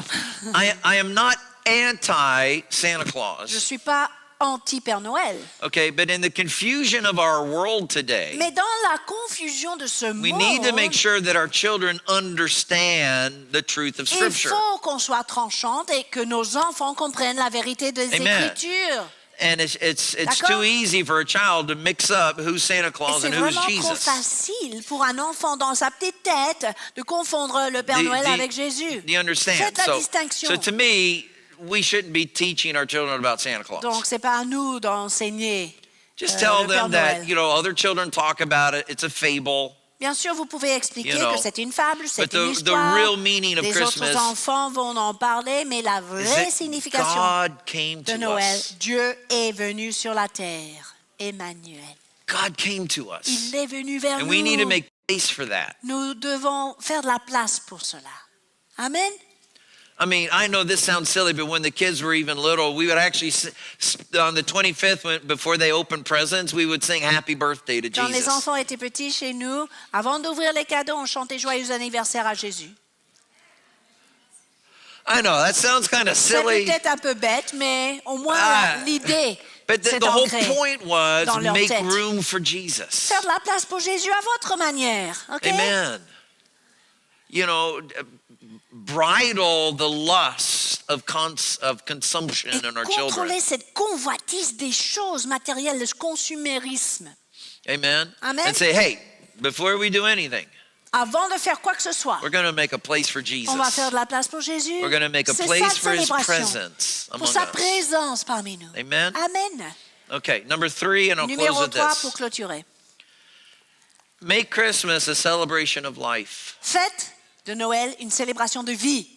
I am not anti-Santa Je ne Claus, suis pas anti-Père Noël. okay? But in the confusion of our world today, Mais dans la confusion de ce we monde, need to make sure that our children understand the truth of il Scripture. faut qu'on soit tranchante et que nos enfants comprennent la vérité des Amen. Écritures. And it's D'accord? too easy for a child to mix up who's Santa Et Claus c'est and who's vraiment trop Jesus. facile pour un enfant dans sa petite tête de confondre le Père Noël avec Jésus. Do you understand? Faites la distinction. So to me, we shouldn't be teaching our children about Santa Claus. Donc, c'est pas à nous d'enseigner Just le tell Père them that, Noël. other children talk about it. It's a fable. Bien sûr, vous pouvez expliquer You know, que c'est une fable, c'est but une the histoire. real meaning of Les Christmas autres enfants vont en parler, mais la is vraie that signification God came de to Noël, us. Dieu est venu sur la terre. Emmanuel. God came to us. Il est venu vers And nous. we need to make space for that. Nous devons faire de la place pour cela. Amen. I mean, I know this sounds silly, but when the kids were even little, we would actually, on the 25th, before they opened presents, we would sing Happy Birthday to Quand les Jesus. enfants étaient petits chez nous, avant d'ouvrir les cadeaux, on chantait Joyeux anniversaire à Jésus. I know, that sounds kind of C'est silly. peut-être un peu bête, mais au moins Ah. l'idée But s'est the whole ancrée. point was dans leur make tête. room for Jesus. Faire de la place pour Jésus à votre manière. OK? Amen. Bridle the lust of consumption Et in our children. contrôler cette convoitise des choses matérielles, le consumérisme. Amen. Amen. And say, hey, before we do anything, Avant de faire quoi que ce soit, we're going to make a place for Jesus. on va faire de la place pour Jésus. We're going to make a C'est place sa for His célébration, presence pour among sa us. présence parmi nous. Amen. Amen. Okay, number 3, and I'll close Numéro with 3 this. pour clôturer. Make Christmas a celebration of life. Faites de Noël une célébration de vie.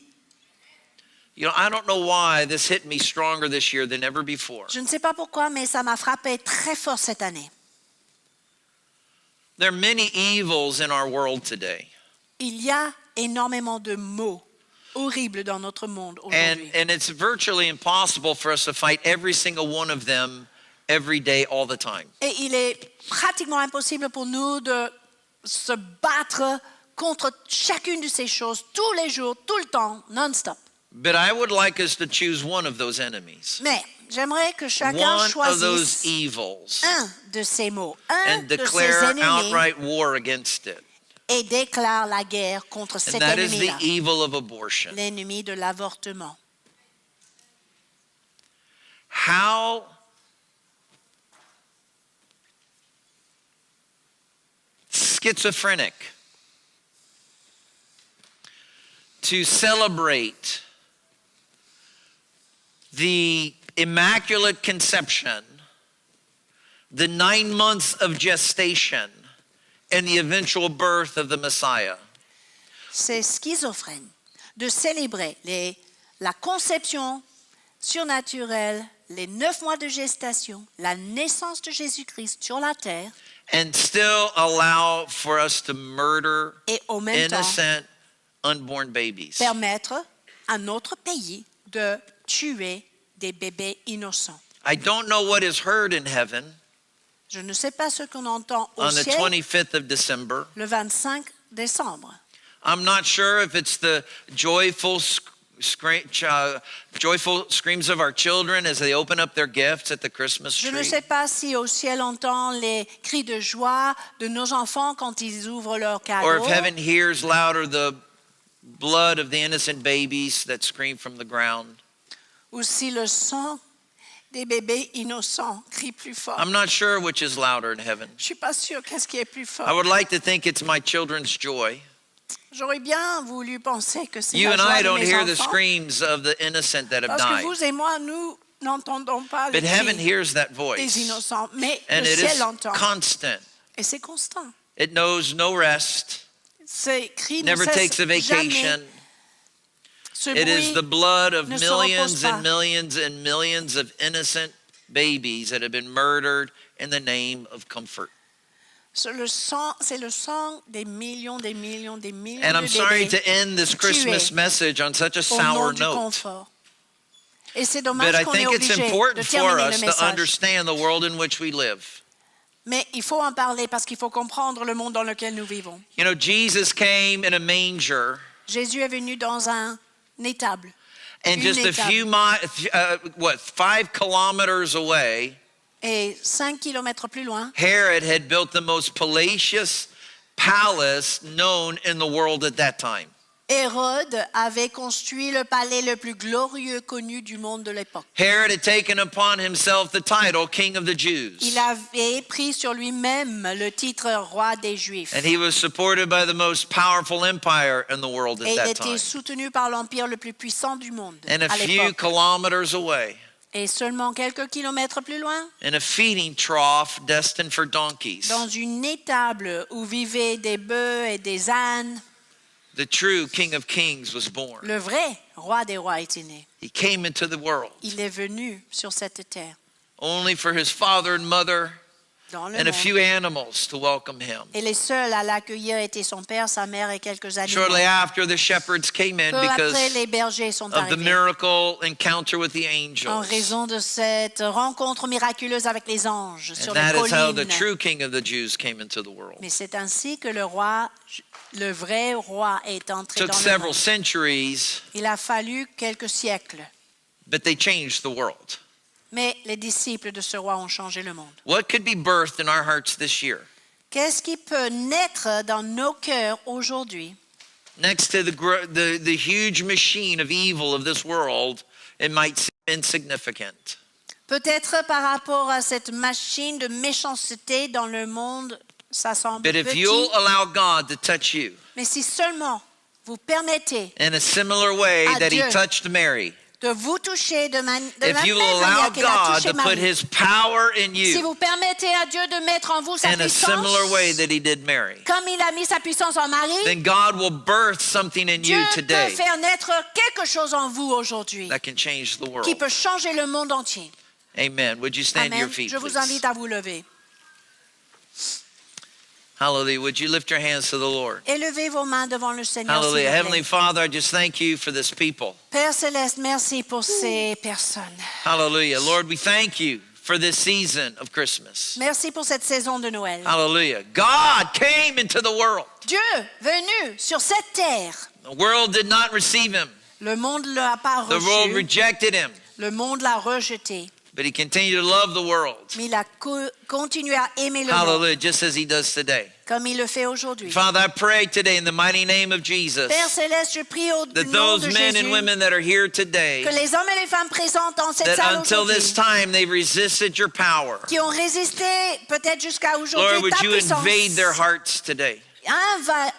I don't know why this hit me stronger this year than ever before. Je ne sais pas pourquoi, mais ça m'a frappé très fort cette année. There are many evils in our world today. Il y a énormément de maux horribles dans notre monde aujourd'hui. And it's virtually impossible for us to fight every single one of them every day, all the time. Et il est pratiquement impossible pour nous de se battre contre chacune de ces choses tous les jours, tout le temps, non-stop. But I would like us to choose one of those enemies, Mais j'aimerais que chacun one of those choisisse evils, un de ces maux, un and de ses declare ennemis outright war against it. et déclare la guerre contre And cet that is the ennemi-là, evil of abortion. l'ennemi de l'avortement. How schizophrenic to celebrate the Immaculate Conception, the 9 months of gestation, and the eventual birth of the Messiah. C'est schizophrène de célébrer la conception surnaturelle, les 9 mois de gestation, la naissance de Jésus-Christ sur la terre, And still allow for us to murder et au même temps innocent unborn babies. permettre à notre pays de tuer des bébés innocents. I don't know what is heard in heaven Je ne sais pas ce qu'on entend au on the ciel 25th of December. le 25 décembre. I'm not sure if it's the joyful screams of our children as they open up their gifts at the Christmas Je ne tree. sais pas si au ciel on entend les cris de joie de nos enfants quand ils ouvrent leurs Or if cadeaux, heaven hears louder the blood of the innocent babies that scream from the ground. ou si le sang des bébés innocents crie plus fort. I'm not sure which is louder in heaven. Je suis pas sûre qu'est-ce qui est plus fort. I would like to think it's my children's joy. J'aurais bien voulu penser que c'est You la and joie I de don't mes hear the enfants, screams of the innocent that have parce que died. vous et moi, nous n'entendons pas les But heaven cris hears that des voice. innocents, mais And le it ciel is l'entend. constant. Et c'est constant. It knows no rest. Ces cris ne Never takes cessent a vacation. jamais. Ce It is bruit the blood of ne se repose millions pas. and millions and millions of innocent babies that have been murdered in the name of comfort. C'est le sang des millions And de I'm sorry bébés to end this Christmas tués message on such a au nom sour du note. confort. Et c'est But dommage I qu'on est think it's obligé de important for terminer us le to message. understand the world in which we live. Mais il faut en parler parce qu'il faut comprendre le monde dans lequel nous vivons. You know, Jesus came in a manger, Jésus est venu dans un étable. and Une just a étable. few 5 kilometers away, Et 5 kilomètres plus loin, Herod had built the most palatial palace known in the world at that time. Hérode avait construit le palais le plus glorieux connu du monde de l'époque. Herod had taken upon himself the title King of the Jews. Il avait pris sur lui-même le titre roi des Juifs. And he was supported by the most powerful empire in the world Et at il that était time. soutenu par l'empire le plus puissant du monde And a à few l'époque. kilometers away, Et seulement quelques kilomètres plus loin, in a feeding trough destined for donkeys, dans une étable où vivaient des bœufs et des ânes, the true King of Kings was born. le vrai roi des rois était né. He came into the world Il est venu sur cette terre, only for his father and mother dans le and a monde. few animals to welcome him. Et les seuls à l'accueillir étaient son père, sa mère et quelques animaux. Shortly after, the shepherds came in Peu après, because les bergers sont of the arrivés. miracle encounter with the En angels. raison de cette rencontre miraculeuse avec les anges sur And les that is how the collines. true King of the Jews came into the world. Mais c'est ainsi que le vrai roi est entré Took dans le several monde. centuries, Il a fallu quelques siècles. but they changed the world. Mais les disciples de ce roi ont changé le monde. What could be birthed in our hearts this year? Qu'est-ce qui peut naître dans nos cœurs aujourd'hui? Next to the huge machine of evil of this world, it might seem insignificant. Peut-être par rapport à cette machine de méchanceté dans le monde, ça semble But if petit. you'll allow God to touch you Mais si seulement vous permettez in a similar way À that he Dieu. touched Mary, de vous toucher de la même if you will manière allow qu'il a God touché to put Marie, his power in si you vous permettez à Dieu de mettre en vous sa in a similar way puissance, that he did Mary, comme il a mis sa puissance en Marie, then God will birth something in Dieu you peut today faire naître quelque chose en vous aujourd'hui that can change the world. qui peut changer le monde entier. Amen. Would you stand to your Amen. feet, Je vous please? invite à vous lever. Hallelujah. Would you lift your hands to the Lord? Élevez vos mains devant le Seigneur. s'il Hallelujah. vous plaît. Heavenly Father, I just thank you for this people. Père Céleste, merci pour ces personnes. Hallelujah. Lord, we thank you for this season of Christmas. Merci pour cette saison de Noël. Hallelujah. God came into the world. Dieu venu sur cette terre. The world did not receive him. Le monde ne l'a pas The world reçu. rejected him. Le monde l'a rejeté. But he continued to love the world. Mais il a continué à aimer le monde, Hallelujah, just as he does today. comme il le fait aujourd'hui. Father, I pray today in the mighty name of Jesus Père Céleste, je prie au that nom those de men Jésus and women that are here today, que les hommes et les femmes présents dans cette that salle until this aujourd'hui, time they've resisted your power, qui ont résisté peut-être jusqu'à Lord, aujourd'hui would ta you puissance, invade their hearts today?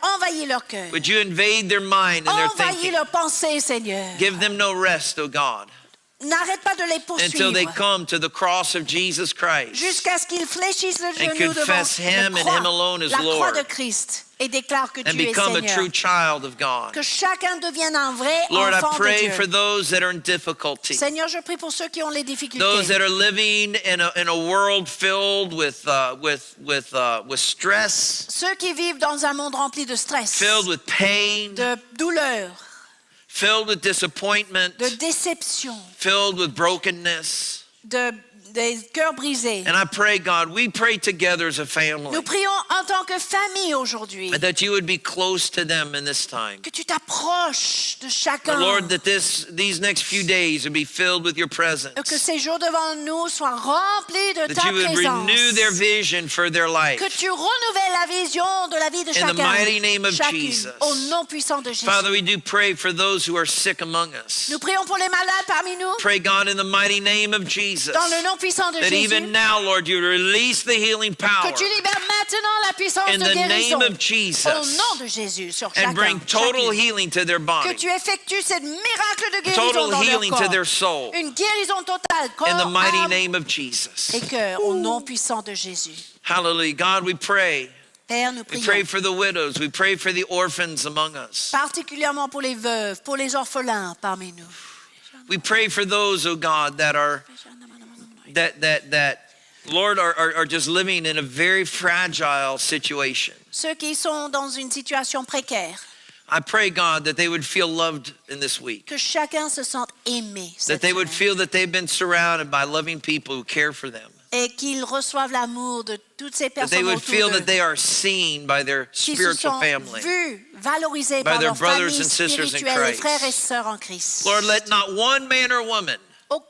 envahis leur cœur, Would you invade their mind and their envahis thinking? leur pensée, Seigneur. Give them no rest, O God, N'arrête pas de les until they poursuivre come to the cross of Jesus Christ jusqu'à ce qu'ils fléchissent le and genou devant confess Him and Him alone as la croix Lord de Christ et déclare que and tu es become a Seigneur. true child of God. Que chacun devienne un vrai Lord, I enfant de pray Dieu. for those that are in difficulty, Seigneur, je prie pour ceux qui ont les difficultés, those that are living in a world filled with stress, ceux qui vivent dans un monde rempli de stress, filled with pain, de douleur, filled with disappointment, de déception, filled with brokenness. des cœurs brisés. And I pray, God, we pray together as a family Nous prions en tant que famille aujourd'hui that you would be close to them in this time. que tu t'approches de chacun, But Lord, that these next few days would be filled with your presence. que ces jours devant nous soient remplis de That ta you would présence, renew their vision for their life. que tu renouvelles la vision de la vie de In the chacun, mighty name of chacune, Jesus. au nom puissant de Jésus. Father, we do pray for those who are sick among us. Nous prions pour les malades parmi nous, Pray, God, in the mighty name of Jesus, dans le nom puissant de that Jésus, even now, Lord, you release the healing power que tu libères maintenant la puissance in de the guérison name of Jesus au nom de Jésus sur chacun, and bring total chacune. healing to their Que body, tu effectues cette miracle de guérison total dans leur healing to corps, their soul, une guérison totale, corps, in the mighty âme name of Jesus. et cœur, au nom puissant de Jésus. Hallelujah. God, we pray. Père, nous We prions pray for the widows. We pray for the orphans among us. particulièrement pour les veuves, pour les orphelins parmi nous. We pray for those, oh God, that are Lord, are just living in a very fragile situation. Ceux qui sont dans une situation précaire, I pray, God, that they would feel loved in this week. que chacun se sente aimé That cette they would semaine, feel that they've been surrounded by loving people who care for them. et qu'ils reçoivent l'amour de toutes ces That they personnes would autour feel d'eux, that they are seen by their qui se spiritual sont family. vus, valorisés by par their leur brothers famille and sisters in spirituelle, les Christ. frères et sœurs en Christ. Lord, let not one man or woman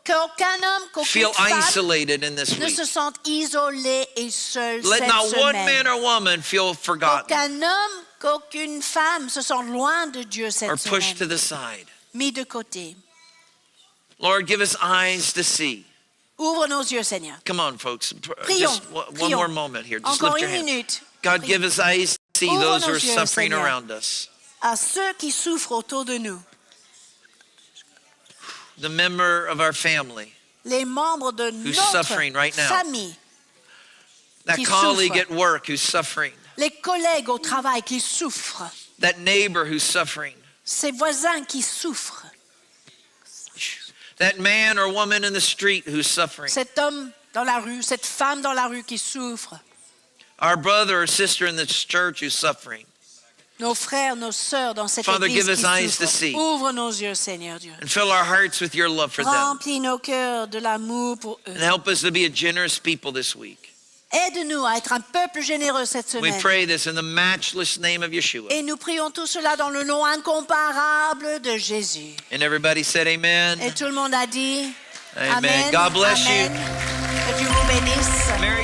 Qu'aucun homme, qu'aucune feel femme isolated in this ne week. se sente isolé et seul Let cette not one man semaine. or woman feel forgotten Qu'aucun homme, qu'aucune femme se sente loin de Dieu or cette pushed to semaine, the side. mis de côté. Lord, give us eyes to see. Ouvre nos yeux, Seigneur. Come on, folks. Prions, Just one prions. more moment here. Just Encore lift your une hand. minute. God, Prions. give us eyes to see Ouvre those who are nos yeux, suffering Seigneur. around us. À ceux qui souffrent autour de nous, The member of our family, les membres de Who's notre suffering right now. famille, that Qui colleague souffre. at work who's suffering, les collègues au travail qui souffrent, that neighbor who's suffering, ces voisins qui souffrent, that man or woman in the street who's suffering, cet homme dans la rue, cette femme dans la rue qui souffre, our brother or sister in this church who's suffering. nos frères, nos sœurs dans cette Father, église give us qui eyes to souffrent. see. Ouvre nos yeux, Seigneur Dieu. And fill our hearts with your love for them. Remplis nos cœurs de l'amour pour eux. And help us to be a generous people this week. Aide-nous à être un peuple généreux cette We semaine. pray this in the matchless name of Yeshua. Et nous prions tout cela dans le nom incomparable de Jésus. And everybody said amen. Et tout le monde a dit Amen. Amen. God bless Amen. you. Que Dieu vous bénisse. Merry